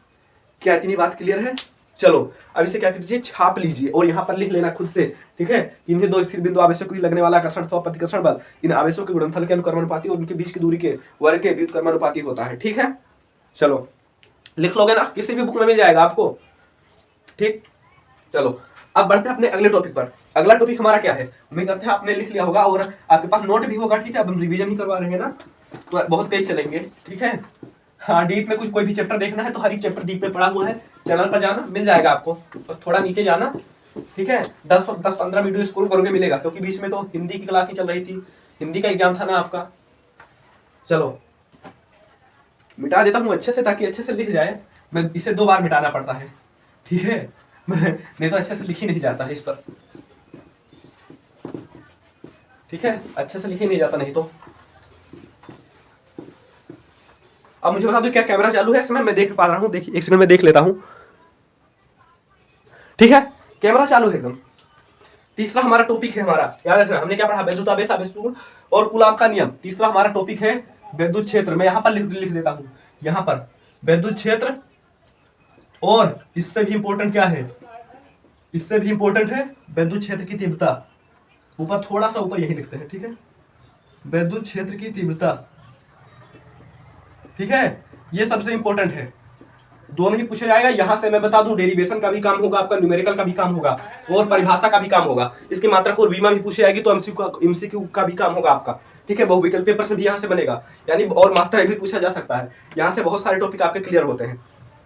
क्या इतनी बात क्लियर है? चलो अब इसे क्या कीजिए, छाप लीजिए और यहाँ पर लिख लेना खुद से। ठीक है, इन्हें दो स्थिर बिंदु आवेशों के बीच लगने वाला आकर्षण अथवा प्रतिकर्षण बल इन आवेशों के गुणनफल के अनुक्रमानुपाती और उनके बीच की दूरी के वर्ग के व्युत्क्रमानुपाती होता है। ठीक है, चलो लिख लोगे ना, किसी भी बुक में मिल जाएगा आपको। ठीक, चलो अब बढ़ते हैं अपने अगले टॉपिक पर। अगला टॉपिक हमारा क्या है, उम्मीद करते हैं आपने लिख लिया होगा और आपके पास नोट भी होगा। ठीक है, अब हम रिवीजन ही करवा रहे हैं ना, तो बहुत तेज चलेंगे। ठीक है, हाँ, डीप में कुछ कोई भी चैप्टर देखना है तो हर एक चैप्टर डीप में पढ़ा हुआ है, चैनल पर जाना मिल जाएगा आपको, बस थोड़ा नीचे जाना। ठीक है, 10-15 वीडियो स्क्रॉल करोगे मिलेगा, क्योंकि बीच में तो हिंदी की क्लास ही चल रही थी, हिंदी का एग्जाम था ना आपका। चलो मिटा देता हूँ अच्छे से, ताकि अच्छे से लिख जाए। मैं इसे 2 बार मिटाना पड़ता है, ठीक है, नहीं तो अच्छे से लिख ही नहीं जाता है इस पर। ठीक है, अच्छे से लिख ही नहीं जाता नहीं तो। अब मुझे बता दो क्या कैमरा चालू है इस समय? मैं देख पा रहा हूँ, देखिए एक सेकंड में देख लेता हूँ। ठीक है, कैमरा चालू है एकदम। तीसरा हमारा टॉपिक है, हमारा याद रखना, हमने क्या पढ़ा, विद्युत आवेश, आवेश गुण और कूलाम का नियम। तीसरा हमारा टॉपिक है विद्युत क्षेत्र। मैं यहाँ पर लिख देता हूँ, यहाँ पर विद्युत क्षेत्र, और इससे भी इंपॉर्टेंट क्या है, इससे भी इंपॉर्टेंट है विद्युत क्षेत्र की तीव्रता। ऊपर थोड़ा सा ऊपर यही लिखते हैं। ठीक है, विद्युत क्षेत्र की तीव्रता। ठीक है, ये सबसे इंपॉर्टेंट है, दोनों ही पूछा जाएगा। यहां से मैं बता दूं, डेरिवेशन का भी काम होगा आपका, न्यूमेरिकल का भी काम होगा, और परिभाषा का भी काम होगा। इसकी मात्रक और बीमा भी पूछी जाएगी, तो एमसीक्यू का भी काम होगा आपका। ठीक है, बहुविकल्पीय प्रश्न भी यहाँ से बनेगा, यानी और मात्रा भी पूछा जा सकता है। यहाँ से बहुत सारे टॉपिक आपके क्लियर होते हैं।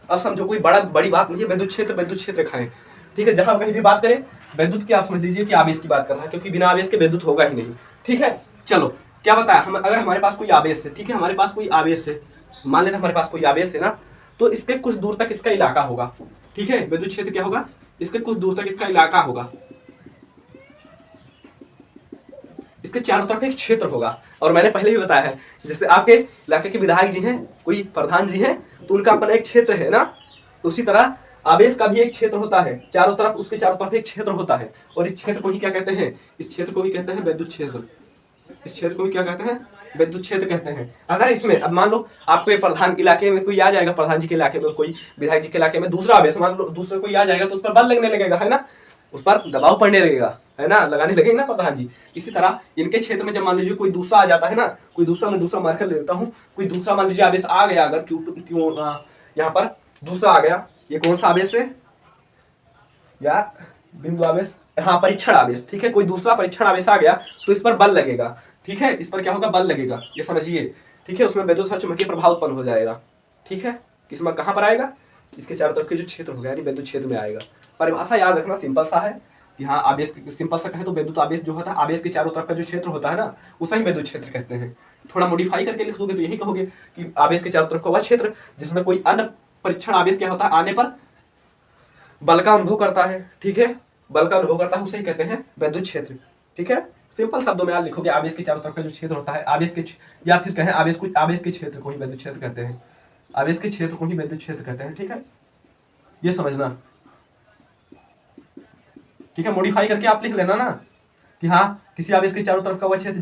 अब समझो कोई बड़ी बात नहीं है, विद्युत क्षेत्र खाएं। ठीक है, जहां कहीं भी बात करें विद्युत की, आप समझ लीजिए कि आवेश की बात कर रहा है, क्योंकि बिना आवेश के विद्युत होगा ही नहीं। ठीक है, चलो क्या बताया हम, अगर हमारे पास कोई आवेश है, ठीक है, हमारे पास कोई आवेश है, मान लेते हमारे पास कोई आवेश है ना, तो इसके कुछ दूर तक इसका इलाका होगा। ठीक है, विद्युत क्षेत्र क्या होगा, इसके कुछ दूर तक इसका इलाका होगा, इसके चारों तरफ एक क्षेत्र होगा। और मैंने पहले भी बताया है, जैसे आपके इलाके के विधायक जी हैं, कोई प्रधान जी हैं, तो उनका अपना एक क्षेत्र है ना, उसी तरह आवेश का भी एक क्षेत्र होता है, चारों तरफ, उसके चारों तरफ एक क्षेत्र होता है, और इस क्षेत्र को ही क्या कहते हैं, इस क्षेत्र को भी कहते हैं विद्युत क्षेत्र। इस क्षेत्र को भी क्या कहते हैं, विद्युत क्षेत्र कहते हैं। अगर इसमें, अब मान लो आपके प्रधान इलाके में कोई आ जाएगा, प्रधान जी के इलाके में कोई, विधायक जी के इलाके में दूसरा आवेश, मान लो दूसरे कोई आ जाएगा, तो उस पर बल लगने लगेगा, है ना, उस पर दबाव पड़ने लगेगा, है ना, लगाने लगेंगे ना प्रधान जी। इसी तरह इनके क्षेत्र में जब मान लीजिए कोई दूसरा आ जाता है ना, कोई दूसरा, मैं दूसरा मार्कर ले लेता हूँ, कोई दूसरा मान लीजिए आवेश आ गया, अगर क्यों यहाँ पर दूसरा आ गया, ये कौन सा आवेश है यार, बिंदु आवेश, हाँ परीक्षण आवेश। ठीक है, कोई दूसरा परीक्षण आवेश आ गया, तो इस पर बल लगेगा। ठीक है, इस पर क्या होगा, बल लगेगा, ये समझिए। ठीक है, उसमें विद्युत चुंबकीय प्रभाव उत्पन्न हो जाएगा। ठीक है, किसमें, कहाँ पर आएगा, इसके चारों तरफ के जो क्षेत्र होगा, यानी विद्युत क्षेत्र में आएगा। परिभाषा याद रखना, सिंपल सा है कि हाँ, आवेश सिंपल सा कहे तो विद्युत आवेश जो होता है, आवेश के चारों तरफ का जो क्षेत्र होता है ना, उसे ही विद्युत क्षेत्र कहते हैं। थोड़ा मॉडिफाई करके लिख दोगे तो यही कहोगे कि आवेश के चारों तरफ का वह क्षेत्र जिसमें कोई अन्य परीक्षण आवेश क्या होता है, आने पर बल का अनुभव करता है। ठीक है, बल का अनुभव करता है, उसे ही कहते हैं विद्युत क्षेत्र। ठीक है, सिंपल शब्दों में आप लिखोगे, आवेश के चारों तरफ का जो क्षेत्र होता है, आवेश के, या फिर कहें आवेश के क्षेत्र को ही विद्युत क्षेत्र कहते हैं, आवेश के क्षेत्र को ही विद्युत क्षेत्र कहते हैं। ठीक है, ये समझना। ठीक है, मॉडिफाई करके आप लिख लेना ना कि हाँ, किसी आवेश के चारों तरफ का वह क्षेत्र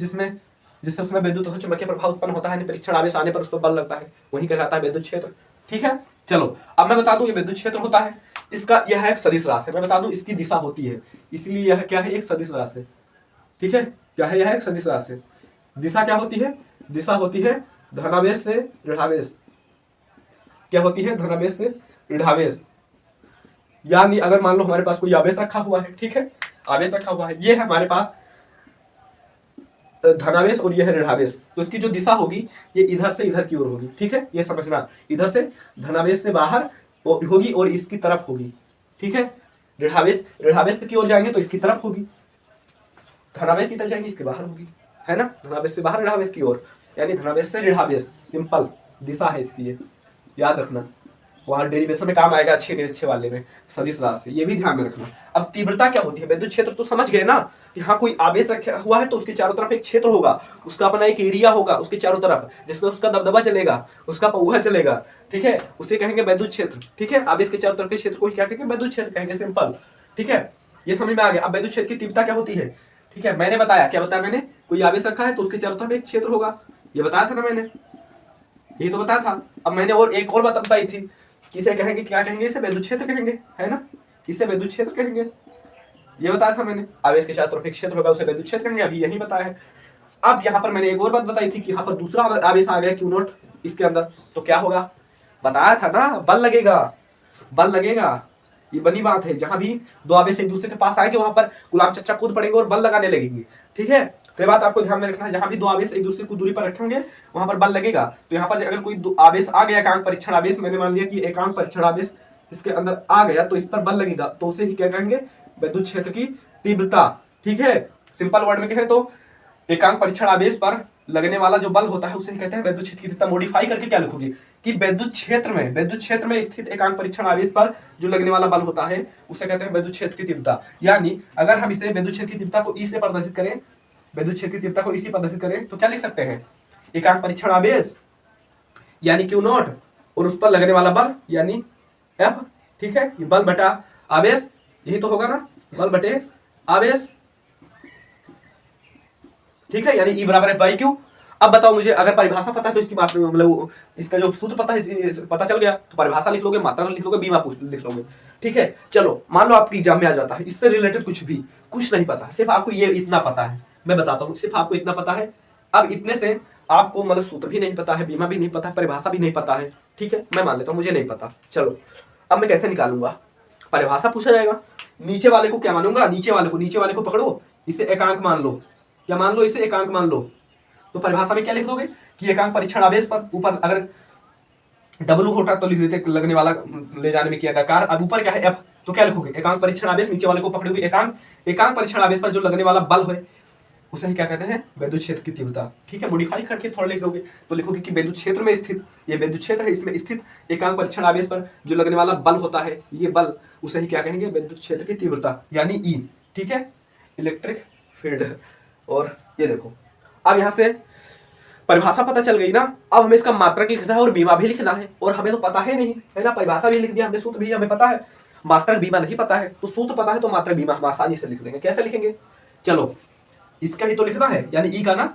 जिससे उसमें विद्युत चुंबकीय प्रभाव उत्पन्न होता है, परीक्षण आवेश आने पर उस पर बल लगता है, वही कहलाता है विद्युत क्षेत्र। ठीक है, चलो अब मैं बता दूं, ये विद्युत क्षेत्र होता है, इसका यह एक सदिश राशि है। मैं बता दूं, इसकी दिशा होती है, इसलिए यह क्या है, एक सदिश राशि है। ठीक है, क्या है, यह एक सदिश राशि। दिशा क्या होती है, दिशा होती है धनावेश से ऋणावेश। क्या होती है, धनावेश से ऋणावेश। यानी अगर मान लो हमारे पास कोई आवेश रखा हुआ है, ठीक है, आवेश रखा हुआ है, ये है हमारे पास धनावेश और यह है ऋणावेश, तो इसकी जो दिशा होगी ये इधर से इधर की ओर होगी। ठीक है, ये समझना, इधर से धनावेश से बाहर होगी और इसकी तरफ होगी। ठीक है, ऋणावेश की ओर जाएंगे तो इसकी तरफ होगी। धनावेश की तरफ जाएंगे, इसके बाहर होगी, है ना, धनावेश से बाहर ऋणावेश की ओर, यानी धनावेश से ऋणावेश, सिंपल दिशा है इसकी, ये याद रखना, वहां डेरिवेशन में काम आएगा अच्छे निरक्षे वाले में, सदिश राशि, ये भी ध्यान में रखना। अब तीव्रता क्या होती है, विद्युत क्षेत्र तो समझ गए ना कि हाँ कोई आवेश रखा हुआ है तो उसके चारों तरफ एक क्षेत्र होगा, उसका अपना एक एरिया होगा उसके चारों तरफ, जिसमें उसका दबदबा चलेगा, उसका पौहा चलेगा, ठीक है, उसे कहेंगे विद्युत क्षेत्र, ठीक है, आवेश के चारों तरफ के क्षेत्र को क्या कहेंगे, विद्युत क्षेत्र कहेंगे, सिंपल, ठीक है, ये समझ में आ गया। अब विद्युत क्षेत्र की तीव्रता क्या होती है, ठीक है, मैंने बताया, क्या बताया मैंने, कोई आवेश रखा है तो उसके चारों तरफ एक क्षेत्र होगा, ये बताया था ना मैंने, ये तो बताया था। अब मैंने और एक और बात बताई थी, किसे कहेंगे, क्या कहेंगे, इसे विद्युत क्षेत्र कहेंगे, है ना, इसे विद्युत क्षेत्र कहेंगे, ये बताया था मैंने, आवेश के चारों तरफ एक क्षेत्र होगा उसे विद्युत क्षेत्र कहेंगे, अभी यही बताया है। अब यहाँ पर मैंने एक और बात बताई थी कि यहाँ पर दूसरा आवेश आ गया Q0 इसके अंदर, तो क्या होगा, बताया था ना, बल लगेगा, बल लगेगा, ये बनी बात है, जहां भी दो आवेश एक दूसरे के पास आएंगे वहां पर गुलाम चच्चा कूद पड़ेंगे और बल लगाने लगेंगे, ठीक है, तो ये बात आपको ध्यान में रखना है, जहां भी दो आवेश एक दूसरे को दूरी पर रखेंगे वहां पर बल लगेगा। तो यहाँ पर अगर कोई आवेश आ गया, एकांक परीक्षण आवेश, मैंने मान लिया कि एकांक परीक्षण आवेश इसके अंदर आ गया तो इस पर बल लगेगा, तो उसे ही क्या कहेंगे, विद्युत क्षेत्र की तीव्रता, ठीक है, सिंपल वर्ड में कहें तो एकांक परीक्षण आवेश पर लगने वाला जो बल होता है उसे कहते हैं विद्युत क्षेत्र की तीव्रता। मॉडिफाई करके क्या लिखोगे कि विद्युत क्षेत्र में स्थित एकांक परीक्षण आवेश पर जो लगने वाला बल होता है उसे कहते हैं विद्युत क्षेत्र की तीव्रता। यानी अगर हम इसे विद्युत क्षेत्र की तीव्रता को ई से प्रदर्शित करें, विद्युत क्षेत्र की तीव्रता को इसी प्रदर्शित करें तो क्या लिख सकते हैं, एकांक परीक्षण आवेश यानी Q0 और उस पर लगने वाला बल यानी F, ठीक है, ये बल बटा आवेश, यही तो होगा ना, बल बटे आवेश, ठीक है, यानी E बराबर है बाई क्यू। अब बताओ मुझे, अगर परिभाषा पता है तो इसकी बात मतलब इसका जो सूत्र पता है, पता चल गया तो परिभाषा लिख लोगे, मात्रा लिख लोगे, बीमा लिख लोगे, ठीक है। चलो मान लो आपकी एग्जाम में आ जाता है, इससे रिलेटेड कुछ नहीं पता है, सिर्फ आपको ये इतना पता है, मैं बताता हूँ, सिर्फ आपको इतना पता है। अब इतने से आपको मतलब सूत्र भी नहीं पता है, बीमा भी नहीं पता है, परिभाषा भी नहीं पता है, ठीक है, मैं मान लेता हूँ मुझे नहीं पता। चलो अब मैं कैसे निकालूंगा, परिभाषा पूछा जाएगा, नीचे वाले को क्या मानूंगा, नीचे वाले को पकड़ो, इसे एकांक मान लो, क्या मान लो, इसे एकांक मान लो, तो परिभाषा में क्या लिख दोगे कि एकांक परीक्षण आवेश पर ऊपर अगर W होता तो लिख देते लगने वाला ले जाने में किया गया कार्य, अब ऊपर क्या है F, तो क्या लिखोगे एकांक परीक्षण आवेश, नीचे वाले को पकड़ोगे एकांक परीक्षण आवेश पर जो लगने वाला बल है उसे ही क्या कहते हैं, विद्युत क्षेत्र की तीव्रता, ठीक है। मॉडिफाई करके थोड़ा लिख दोगे तो लिखोगे कि विद्युत क्षेत्र में स्थित, ये विद्युत क्षेत्र है, इसमें स्थित एकांक परीक्षण आवेश पर जो लगने वाला बल होता है, ये बल उसे ही क्या कहेंगे, विद्युत क्षेत्र की तीव्रता यानी E, ठीक है, इलेक्ट्रिक फील्ड। और ये देखो अब यहां से परिभाषा पता चल गई ना, अब हमें इसका मात्रक लिखना है और बीमा भी लिखना है, और हमें तो पता है नहीं, है ना, परिभाषा भी लिख दिया हमने, सूत्र भी हमें पता है, मात्रक बीमा नहीं पता है, तो सूत्र पता है तो मात्रक बीमा हम आसानी से लिख लेंगे। कैसे लिखेंगे, चलो इसका ही तो लिखना है यानी ई का ना,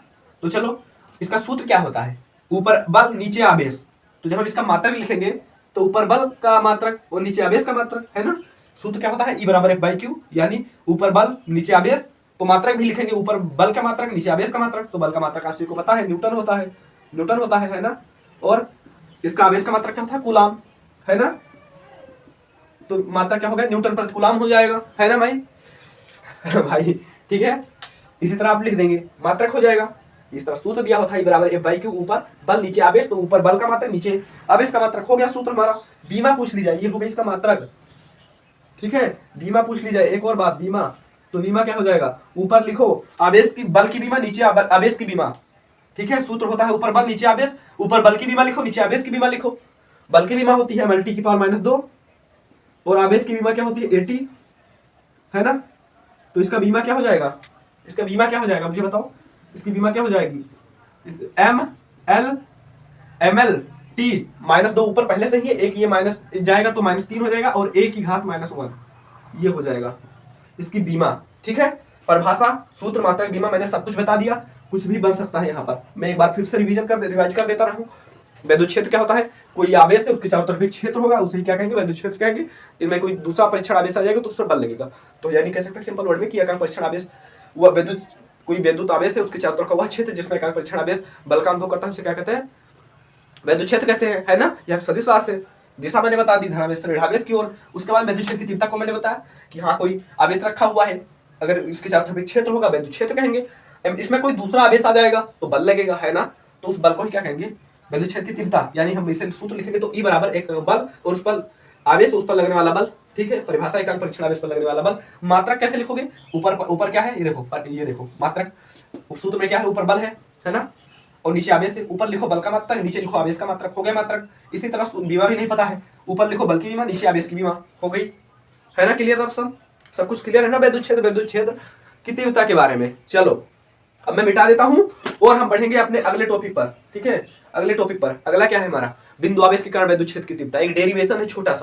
तो चलो इसका सूत्र क्या होता है, ऊपर बल नीचे आवेश, तो जब हम इसका मात्रक लिखेंगे तो ऊपर बल का मात्रक और नीचे आवेश का मात्रक, है ना, सूत्र क्या होता है, ई बराबर F बाई क्यू, यानी ऊपर बल नीचे आवेश, तो मात्रक भी लिखेंगे, ऊपर बल का मात्रक नीचे आवेश का मात्रक, तो बल का मात्रक आप सभी को पता है न्यूटन होता है ना, और इसका आवेश का मात्रक क्या होता है, कूलाम, है ना, तो मात्रक क्या होगा, न्यूटन प्रति कूलाम हो जाएगा, है ना भाई भाई ठीक है, इसी तरह आप लिख देंगे, मात्रक हो जाएगा, इस तरह सूत्र दिया होता है बराबर F बाई क्यू, ऊपर बल नीचे आवेश, तो ऊपर बल का मात्रक नीचे आवेश का मात्रक, हो गया सूत्र हमारा। बीमा पूछ ली जाए, ये हो गया इसका मात्रक, ठीक है, बीमा पूछ ली जाए, एक और बात, बीमा, तो बीमा क्या हो जाएगा, ऊपर लिखो आवेश की बल की बीमा, नीचे आवेश की बीमा, ठीक है, सूत्र होता है ऊपर बल नीचे आवेश, ऊपर बल की बीमा लिखो, नीचे आवेश की बीमा लिखो, बल की बीमा होती है mlt की पावर -2 और आवेश की बीमा क्या होती है 80, है ना, तो इसका बीमा क्या हो जाएगा, मुझे बताओ, इसकी बीमा क्या हो जाएगी, ml -2 ऊपर पहले से ही है, एक ये माइनस जाएगा तो -3 हो जाएगा और a की घात -1, ये हो जाएगा इसकी बीमा, ठीक है। परिभाषा, सूत्र, मात्रक, बीमा मैंने सब कुछ बता दिया, कुछ भी बन सकता है यहाँ पर, मैं एक बार फिर से रिवाइज कर देता रहूं। विद्युत क्षेत्र क्या होता है, कोई आवेश है उसके चारों तरफ एक क्षेत्र होगा, उसे क्या कहेंगे, विद्युत क्षेत्र कहेंगे, इनमें कोई दूसरा परीक्षण आवेश आ जाएगा तो उस पर बल लगेगा, तो यानी कह सकते हैं सिंपल वर्ड में कि एकांक परीक्षण आवेश वह कोई विद्युत आवेश है उसके चारों तरफ का वह क्षेत्र जिसमें एकांक परीक्षण आवेश बल का अनुभव करता है, उसे क्या कहते हैं, विद्युत क्षेत्र कहते हैं, है ना। यह सदिश राशि है, दिशा मैंने बता दी, धनावेश से ऋणावेश की ओर। उसके बाद विद्युत क्षेत्र की तीव्रता को मैंने बताया कि हाँ कोई आवेश रखा हुआ है, अगर इसके चारों तरफ एक क्षेत्र होगा विद्युत क्षेत्र कहेंगे, इसमें कोई दूसरा आवेश आ जाएगा तो बल लगेगा, है ना, तो उस बल को ही क्या कहेंगे, विद्युत क्षेत्र की तीव्रता, यानी हम इसे सूत्र लिखेंगे तो E बराबर एक बल और उस पर आवेश, उस पर लगने वाला बल ठीक है, परिभाषा एकांक परीक्षण आवेश पर लगने वाला बल। मात्रक कैसे लिखोगे, ऊपर क्या है, ये देखो मात्रक सूत्र में क्या है, ऊपर बल है ना, और नीचे आवेश है। ऊपर लिखो बल का मात्रक, नीचे लिखो आवेश का मात्रक, हो गया मात्रक। इसी तरह बीमा भी नहीं पता है, ऊपर लिखो बल की बीमा, नीचे आवेश की बीमा, हो गई, है ना क्लियर। अब सब कुछ क्लियर है ना विद्युत क्षेत्र की तीव्रता के बारे में। चलो अब मैं मिटा देता हूं और हम बढ़ेंगे अपने अगले टॉपिक पर, ठीक है। अगले टॉपिक पर अगला क्या है हमारा, बिंदु आवेश के कारण विद्युत क्षेत्र की तीव्रता। एक डेरिवेशन है, छोटा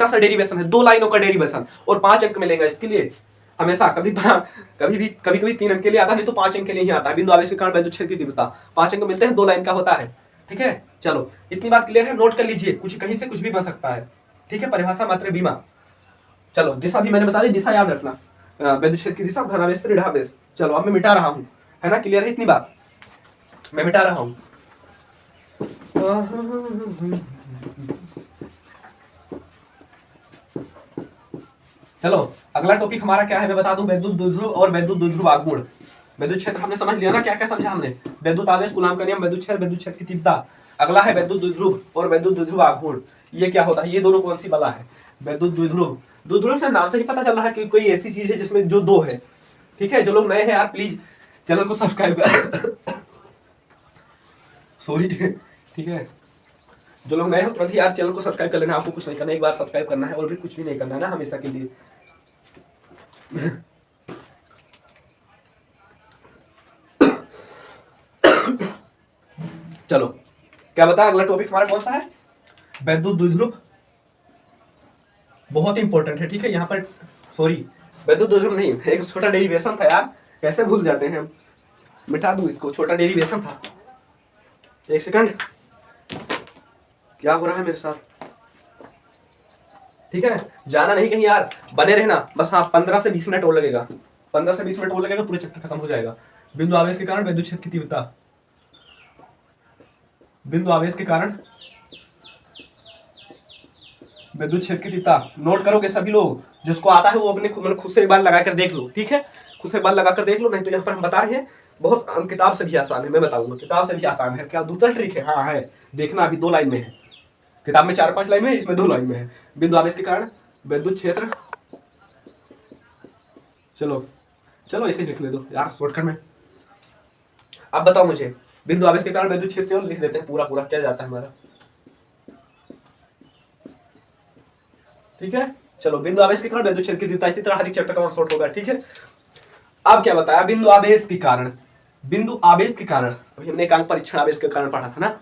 सा डेरिवेशन है, 2 लाइनों का डेरिवेशन, और 5 अंक मिलेगा इसके लिए हमेशा। कभी कभी 3 अंक के लिए आता है, नहीं तो 5 अंक के लिए ही आता है। बिंदु आवेश के कारण विद्युत क्षेत्र की तीव्रता 5 अंक मिलते हैं, 2 लाइन का होता है, ठीक है। चलो इतनी बात क्लियर है, नोट कर लीजिए, कुछ कहीं से कुछ भी बन सकता है, ठीक है। परिभाषा मात्र बीमा। चलो दिशा भी मैंने बता दी, दिशा याद रखना, विद्युत क्षेत्र की दिशा धनावेश से ऋणावेश। चलो अब मैं मिटा रहा हूं, है ना, क्लियर है इतनी बात, मैं मिटा रहा हूं। चलो अगला टॉपिक हमारा क्या है, मैं बता दूं, वैद्युत द्विध्रुव और वैद्युत द्विध्रुव आघूर्ण। विद्युत क्षेत्र हमने समझ लिया ना, क्या क्या समझा हमने, वैद्युत आवेश, कूलाम का नियम, विद्युत क्षेत्र की तीव्रता। अगला है वैद्युत द्विध्रुव और वैद्युत द्विध्रुव आघूर्ण। ये क्या होता है, ये दोनों कौन सी बला है, वैद्युत द्विध्रुव से नाम से ही पता चल रहा है कि कोई ऐसी चीज है जिसमें जो 2 है, ठीक है। जो लोग नए हैं यार प्लीज चैनल को सब्सक्राइब कर सॉरी, ठीक है, जो लोग नए हो तुरंत ही यार चैनल को सब्सक्राइब कर लेना। आपको कुछ नहीं करना, एक बार सब्सक्राइब करना है और भी कुछ भी नहीं करना है ना, हमेशा के लिए। चलो क्या बता, अगला टॉपिक हमारा कौन सा है, वैद्युत द्विध्रुव। बहुत इंपॉर्टेंट है, ठीक है। यहाँ पर सॉरी, वैद्युत द्विध्रुव नहीं, एक छोटा डेरिवेशन था यार, कैसे भूल जाते हैं हम, मिटा दूं इसको, छोटा डेरिवेशन था। एक सेकंड, क्या हो रहा है मेरे साथ, ठीक है। जाना नहीं कहीं यार, बने रहना बस। हाँ 15 से 20 मिनट और लगेगा, 15 से 20 मिनट और लगेगा, पूरे चैप्टर खत्म हो जाएगा। बिंदु आवेश के कारण विद्युत क्षेत्र की तीव्रता, बिंदु आवेश के कारण विद्युत क्षेत्र की तीव्रता नोट करोगे सभी लोग, जिसको आता है वो अपने खुद से एक बार लगाकर देख लो, ठीक है। खुद से एक बार लगाकर देख लो, नहीं तो यहाँ पर हम बता रहे हैं बहुत, किताब से भी आसान है, मैं बताऊंगा किताब से भी आसान है। क्या दूसरा ट्रिक है, हाँ है, देखना अभी 2 लाइन में है, किताब में 4-5 लाइन में है, इसमें 2 लाइन में है। बिंदु आवेश के कारण विद्युत क्षेत्र, चलो इसे लिख ले दो यार शॉर्टकट में। अब बताओ मुझे, बिंदु आवेश के कारण विद्युत क्षेत्र लिख देते हैं, पूरा क्या जाता है हमारा, ठीक है। चलो बिंदु आवेश के कारण विद्युत क्षेत्र की तीव्रता, इसी तरह हर एक चैप्टर का शॉर्ट होगा, ठीक है। अब क्या बताया, बिंदु आवेश के कारण, अभी हमने एकांक परीक्षण आवेश के कारण पढ़ा था ना,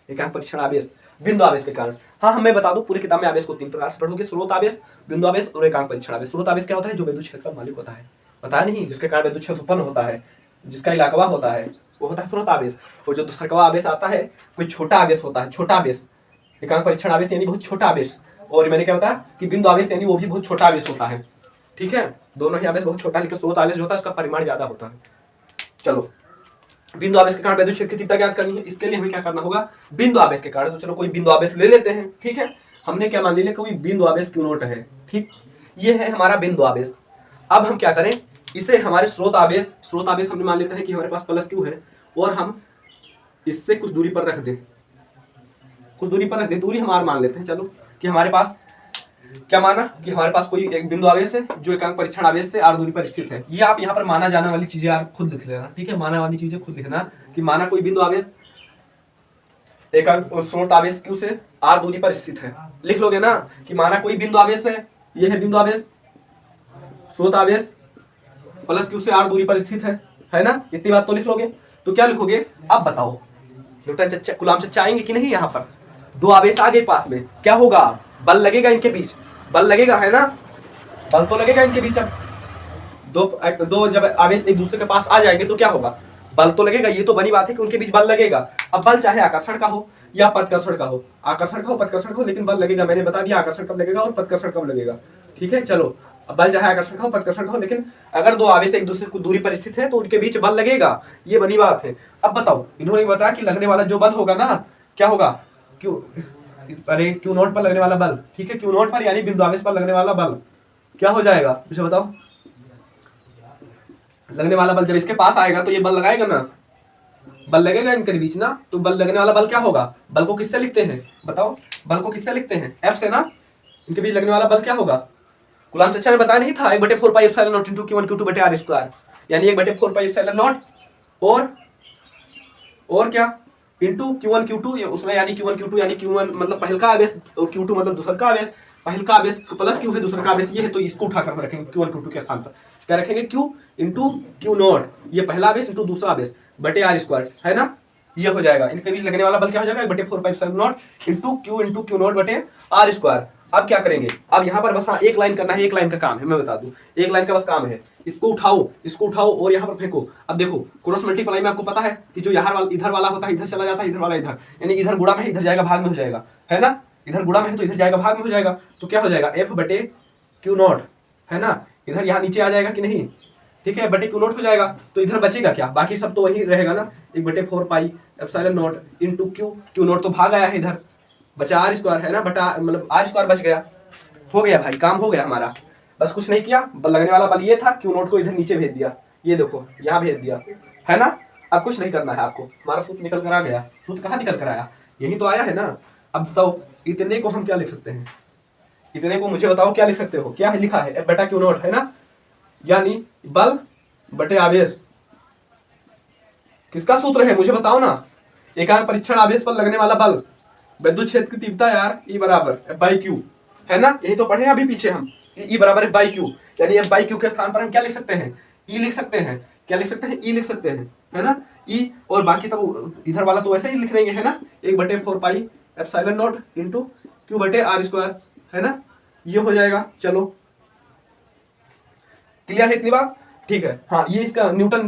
एकांक परीक्षण आवेश, बिंदु आवेश के कारण। हाँ मैं बता दूं, पूरी किताब में आवेश को 3 प्रकार से पढ़ोगे, स्रोत आवेश, बिंदु आवेश और एकांक परीक्षण आवेश। स्रोत आवेश क्या होता है, जो विद्युत क्षेत्र का मालिक होता है, पता नहीं, जिसके कारण विद्युत क्षेत्र उत्पन्न होता है, जिसका इलाकवा होता है, वो होता है स्रोत आवेश। और जो दूसरा आवेश आता है, कोई छोटा आवेश होता है, छोटा आवेश, एकांक परीक्षण आवेश यानी बहुत छोटा आवेश, और मैंने क्या बताया कि बिंदु आवेश यानी वो भी बहुत छोटा आवेश होता है, ठीक है। दोनों ही आवेश बहुत छोटा है, लेकिन स्रोत आवेश जो होता है उसका परिमाण ज्यादा होता है। चलो बिंदु आवेश के कारण विद्युत क्षेत्र की तीव्रता ज्ञात करनी है, इसके लिए हमें क्या करना होगा, बिंदु आवेश के कारण। तो चलो कोई बिंदु आवेश ले लेते हैं, ठीक है। हमने क्या मान लिया, कोई बिंदु आवेश Q नोट है, ठीक, ये है हमारा बिंदु आवेश। अब हम क्या करें, इसे हमारे स्रोत आवेश हमने मान लेते हैं कि हमारे पास प्लस Q है, और हम इससे कुछ दूरी पर रख दें, दूरी हमारा मान लेते हैं। चलो कि हमारे पास क्या माना कि हमारे पास कोई एक बिंदु आवेश है जो एकांक परीक्षण आवेश से r दूरी पर स्थित है। ये आप यहाँ पर माना जाने वाली चीजें आप खुद लिख लेना, ठीक है। माना वाली चीजें खुद लिखना कि माना कोई बिंदु आवेश एकांक स्रोत आवेश Q से r दूरी पर स्थित है, लिख लोगे ना कि माना कोई बिंदु आवेश है, ये है बिंदु आवेश, स्रोत आवेश प्लस Q से r दूरी पर स्थित है ना, इतनी बात तो लिख लोगे। तो क्या लिखोगे, अब बताओ न्यूटन चच्चा कूलाम चच्चा आएंगे कि नहीं, यहाँ पर 2 आवेश आ गए पास में, क्या होगा, बल लगेगा इनके बीच, बल लगेगा, है ना, बल तो लगेगा इनके बीच। अब दो जब आवेश एक दूसरे के पास आ जाएंगे तो क्या होगा, बल तो लगेगा, ये तो बनी बात है कि उनके बीच बल लगेगा। अब बल चाहे आकर्षण का हो या पदकर्षण का हो, पदकर्षण का हो, लेकिन बल लगेगा। मैंने बता दिया आकर्षण कब लगेगा और पदकर्षण कब लगेगा, ठीक है। चलो अब बल चाहे आकर्षण का हो पदकर्षण का हो, लेकिन अगर 2 आवेश एक दूसरे को दूरी पर स्थित है तो उनके बीच बल लगेगा, ये बनी बात है। अब बताओ, इन्होंने बताया कि लगने वाला जो बल होगा ना, क्या होगा, Q नोट पर लगने वाला बल, ठीक है। Q नोट पर यानी बिंदु आवेश पर लगने वाला बल क्या हो जाएगा, मुझे बताओ। लगने वाला बल जब इसके पास आएगा तो ये बल लगाएगा ना, बल लगेगा इनके बीच ना, तो बल लगने वाला बल क्या होगा, बल को किससे लिखते हैं बताओ, बल को किससे लिखते हैं, F से ना, इनके बीच लगने वाला बल क्या होगा? गुलाम चाचा ने बताया नहीं था 1/4πε0 इंटू Q1 Q2 बटे आर स्क्वायर, यानी 1/4πε0 और क्या इंटू Q1 Q2 उसमें, यानी Q1 Q2 यानी Q1 मतलब पहल का आवेश और Q2 मतलब दूसरा का आवेश। पहल का आवेश प्लस Q है, दूसरा का आवेश ये है, तो इसको उठाकर हम रखेंगे Q1 Q2 के स्थान पर क्या रखेंगे? Q इंटू Q0, ये पहला आवेश इंटू दूसरा आवेश बटे आर स्क्वायर, है ना? ये हो जाएगा। इनके बीच लगने वाला बल क्या हो जाएगा? 1/4πε0 into Q naught R square. अब क्या करेंगे? अब यहाँ पर बस एक लाइन करना है, एक लाइन का काम है, मैं बता दूं, एक लाइन का बस काम है। इसको उठाओ और यहाँ पर फेंको। अब देखो क्रॉस मल्टीप्लाई में आपको पता है कि जो यहाँ इधर वाला होता है इधर चला जाता है, इधर वाला इधर, यानी इधर गुणा में है इधर जाएगा भाग में हो जाएगा, है ना? इधर गुणा में है तो इधर जाएगा भाग में हो जाएगा, तो क्या हो जाएगा? F/Q0, है ना? इधर यहाँ नीचे आ जाएगा कि नहीं? ठीक है, बटे Q0 हो जाएगा, तो इधर बचेगा क्या? बाकी सब तो वही रहेगा ना, 1/4πε0 इंटू Q0 तो भाग आया है, इधर बचा आर स्क्वायर, है ना? बटा मतलब आर स्क्वायर बच गया। हो गया भाई, काम हो गया हमारा। बस कुछ नहीं किया, लगने वाला बल ये था, Q0 को इधर नीचे भेज दिया, ये देखो यहाँ भेज दिया, है ना? अब कुछ नहीं करना है आपको, हमारा सूत्र निकल कर आ गया। सूत्र कहाँ निकल कर आया? यही तो आया है ना। अब बताओ इतने को हम क्या लिख सकते हैं? इतने को मुझे बताओ क्या लिख सकते हो? क्या है लिखा है? F/Q0, है ना? यानी बल बटे आवेश। किसका सूत्र है मुझे बताओ ना? एकांक परीक्षण आवेश पर लगने वाला बल, विद्युत क्षेत्र की तीव्रता यार, E बराबर F/Q, है ना? यही तो पढ़े अभी पीछे हम, E बराबर F/Q, यानी F/Q के स्थान पर हम क्या लिख सकते हैं? E लिख सकते हैं। क्या लिख सकते हैं? E लिख सकते हैं, है ना? E और बाकी तब इधर वाला तो वैसे ही लिख देंगे, है ना? 1/4πε0 इंटू Q बटे आर स्क्वायर, है ना? ये हो जाएगा। चलो क्लियर है इतनी बात? ठीक है। हाँ, ये इसका न्यूटन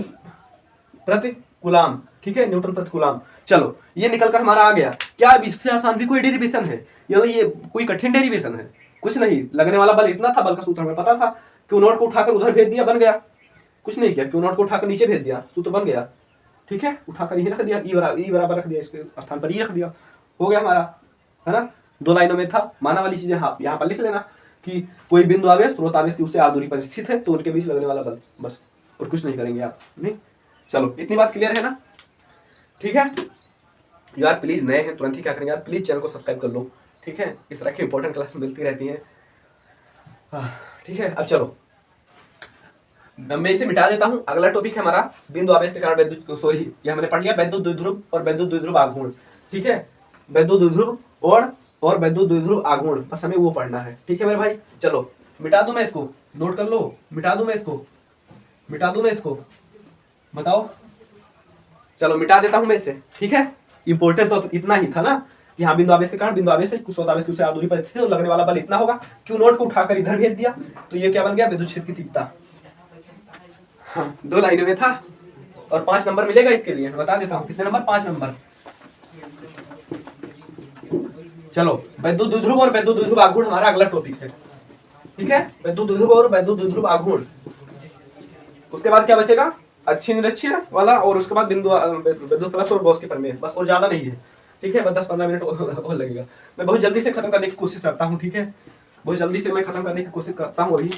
प्रति कूलाम, ठीक है, न्यूटन प्रति कूलाम। चलो ये निकल कर हमारा आ गया। क्या अब इससे आसान भी कोई डेरिवेशन है? ये कोई कठिन डेरिवेशन है? कुछ नहीं, लगने वाला बल इतना था, बल का सूत्र हमें पता था, Q0 को उठाकर उधर भेज दिया, बन गया। कुछ नहीं किया, Q0 को उठाकर नीचे भेज दिया, सूत्र बन गया। ठीक है, उठाकर यही रख दिया, E बराबर रख दिया, इसके स्थान पर E रख दिया, हो गया हमारा, है ना? 2 लाइनों में था। माना वाली चीजें हाँ यहाँ पर लिख लेना कि कोई बिंदु आवेश स्रोत आवेश की उससे r दूरी पर स्थित है, तो उनके बीच लगने वाला बल, बस, और कुछ नहीं करेंगे आप। नहीं, चलो इतनी बात क्लियर है ना? ठीक है यार, प्लीज नए हैं तुरंत ही क्या करेंगे यार, प्लीज चैनल को सब्सक्राइब कर लो, ठीक है? इस तरह की इंपॉर्टेंट क्लास मिलती रहती हैं। ठीक है, अब चलो मैं इसे मिटा देता हूं। अगला टॉपिक है हमारा बिंदु आवेश के कारण विद्युत, सॉरी ये हमने पढ़ लिया, विद्युत द्विध्रुव और विद्युत द्विध्रुव आघूर्ण। ठीक है, विद्युत द्विध्रुव और विद्युत द्विध्रुव आघूर्ण, बस हमें वो पढ़ना है। ठीक है मेरे भाई, चलो मिटा दूं मैं इसको, नोट कर लो, मिटा दूं मैं इसको, बताओ। चलो मिटा देता हूं मैं इससे, ठीक है? इंपॉर्टेंट तो इतना ही था ना कि हाँ, बिंदु आवेश के कारण, बिंदु आवेश से स्रोत आवेश की उससे r दूरी पर स्थित है, तो लगने वाला बल इतना होगा। Q0 को उठाकर इधर भेज दिया, तो ये क्या बन गया? विद्युत क्षेत्र की तीव्रता। हाँ, 2 लाइनों में था और 5 नंबर मिलेगा इसके लिए, बता देता हूँ कितने नंबर? 5 नंबर। चलो विद्युत द्विध्रुव और विद्युत द्विध्रुव आघूर्ण हमारा अगला टॉपिक है, ठीक है? विद्युत द्विध्रुव और विद्युत द्विध्रुव आघूर्ण। उसके बाद क्या बचेगा? अच्छी निरक्षीय वाला, और उसके बाद बिंदु विद्युत प्लस और गॉस के प्रमेय, बस, और ज्यादा नहीं है। ठीक है, बस 10-15 मिनट और लगेगा। मैं बहुत जल्दी से खत्म करने की कोशिश करता हूँ, ठीक है? बहुत जल्दी से मैं खत्म करने की कोशिश करता हूँ। अभी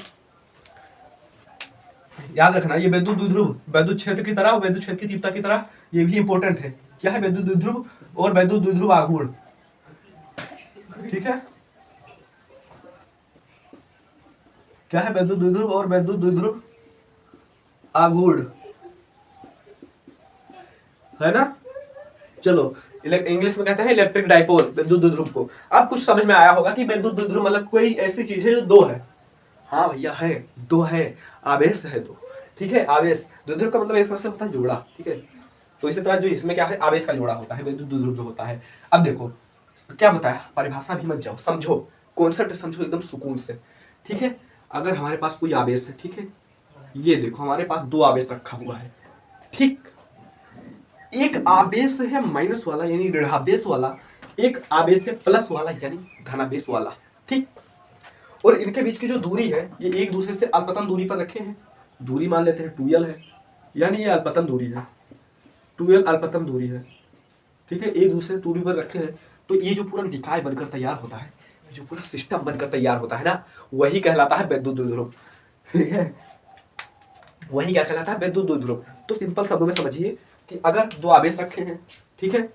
याद रखना, ये विद्युत द्विध्रुव विद्युत क्षेत्र की तरह, विद्युत क्षेत्र की तीव्रता की तरह, ये भी इंपॉर्टेंट है। क्या है? विद्युत द्विध्रुव और विद्युत द्विध्रुव आघूर्ण। ठीक है, क्या है? विद्युत द्विध्रुव और विद्युत द्विध्रुव आघूर्ण, है ना? चलो इंग्लिश में कहते हैं इलेक्ट्रिक डाइपोल, विद्युत द्विध्रुव को। अब कुछ समझ में आया होगा कि विद्युत द्विध्रुव मतलब कोई ऐसी चीज है जो 2 है। हाँ भैया, है, 2 है, आवेश है 2। ठीक है, आवेश, द्विध्रुव का मतलब एक तरह से होता है जोड़ा। ठीक है, तो इसी तरह जो इसमें क्या है, आवेश का जोड़ा होता है, विद्युत द्विध्रुव जो होता है। अब देखो क्या बताया, परिभाषा भी मत जाओ, समझो, कॉन्सेप्ट समझो एकदम सुकून से। ठीक है, अगर हमारे पास कोई आवेश है, ठीक है, ये देखो हमारे पास 2 आवेश रखा हुआ है, ठीक? एक आवेश है माइनस वाला यानी ऋणावेश वाला, एक आवेश है प्लस वाला यानी धनावेश वाला, ठीक? और इनके बीच की जो दूरी है, ये एक दूसरे से अल्पतम दूरी पर रखे हैं। दूरी मान लेते हैं 2l है, यानी ये अल्पतम दूरी है, 2l अल्पतम दूरी है। ठीक है, एक दूसरे दूरी पर रखे हैं, तो ये जो पूरा निकाय बनकर तैयार होता है, जो पूरा सिस्टम बनकर तैयार होता है ना, वही कहलाता है विद्युत द्विध्रुव। ठीक है, वही क्या कहलाता है? विद्युत द्विध्रुव। तो सिंपल शब्दों में समझिए कि अगर 2 आवेश रखे हैं, ठीक है,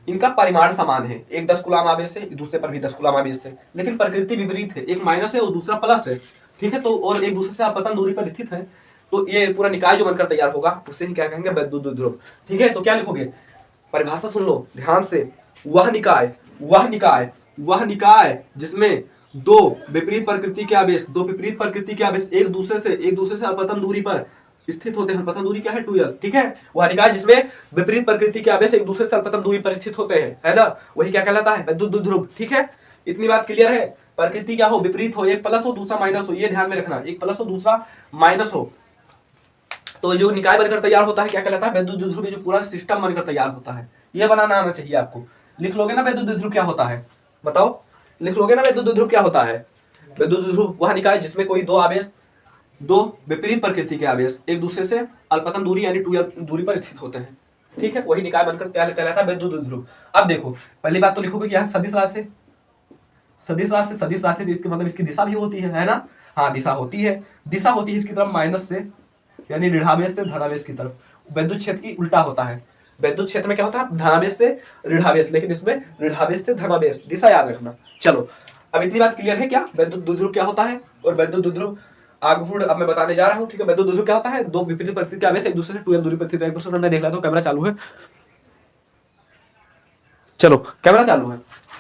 इनका परिमाण समान है, एक 10 कूलम आवेश है, दूसरे पर भी 10 कूलम आवेश है, लेकिन प्रकृति विपरीत है, एक माइनस है और दूसरा प्लस है। ठीक है, तो और एक दूसरे से अपतन दूरी पर स्थित है, तो ये पूरा निकाय जो बनकर तैयार होगा उससे ही क्या कहेंगे, वैद्युत द्विध्रुव। ठीक है, तो क्या लिखोगे, परिभाषा सुन लो ध्यान से, वह निकाय जिसमें दो विपरीत प्रकृति के आवेश एक दूसरे से अपतन दूरी पर स्थित होते हैं। अपतन दूरी क्या है, 2l। ठीक है, वह निकाय जिसमें विपरीत प्रकृति के आवेश एक दूसरे से अपतन दूरी पर स्थित होते हैं, है ना, वही क्या कहलाता है, वैद्युत द्विध्रुव। ठीक है, इतनी बात क्लियर है। प्रकृति क्या हो, विपरीत हो, एक प्लस हो दूसरा माइनस हो, ये ध्यान में रखना, एक प्लस हो दूसरा माइनस हो, तो जो निकाय बनकर तैयार होता है क्या कहलाता है, वैद्युत द्विध्रुव। जो पूरा सिस्टम बनकर तैयार होता है, यह बनाना आना चाहिए आपको। लिख लोगे ना वैद्युत द्विध्रुव क्या होता है, बताओ, लिख लोगे ना वैद्युत द्विध्रुव क्या होता है। वैद्युत द्विध्रुव वह निकाय जिसमें कोई दो आवेश, दो विपरीत प्रकृति के आवेश एक दूसरे से अल्पतन दूरी यानी 2l दूरी पर स्थित होते हैं। ठीक है, वही निकाय बनकर कहलाता है वैद्युत द्विध्रुव। अब देखो, पहली बात तो लिखोगे क्या है, सदिश राशि तो इसके मतलब इसकी दिशा भी होती है ना, हाँ दिशा होती है इसकी तरफ माइनस से यानी ऋणावेश से धनावेश की तरफ। वैद्युत क्षेत्र की उल्टा होता है, वैद्युत क्षेत्र में क्या होता है, धनावेश से ऋणावेश, लेकिन इसमें ऋणावेश से धनावेश, दिशा याद रखना। चलो, अब इतनी बात क्लियर है क्या, वैद्युत द्विध्रुव क्या होता है और वैद्युत द्विध्रुव आघूर्ण अब मैं बताने जा रहा हूं। ठीक है, वैद्युत द्विध्रुव क्या होता है, दो विपरीत प्रकृति के आवेश एक दूसरे से 2l दूरी पर स्थित है। एक दूसरे मैं देख लेता हूं, कैमरा चालू है, चलो कैमरा चालू है।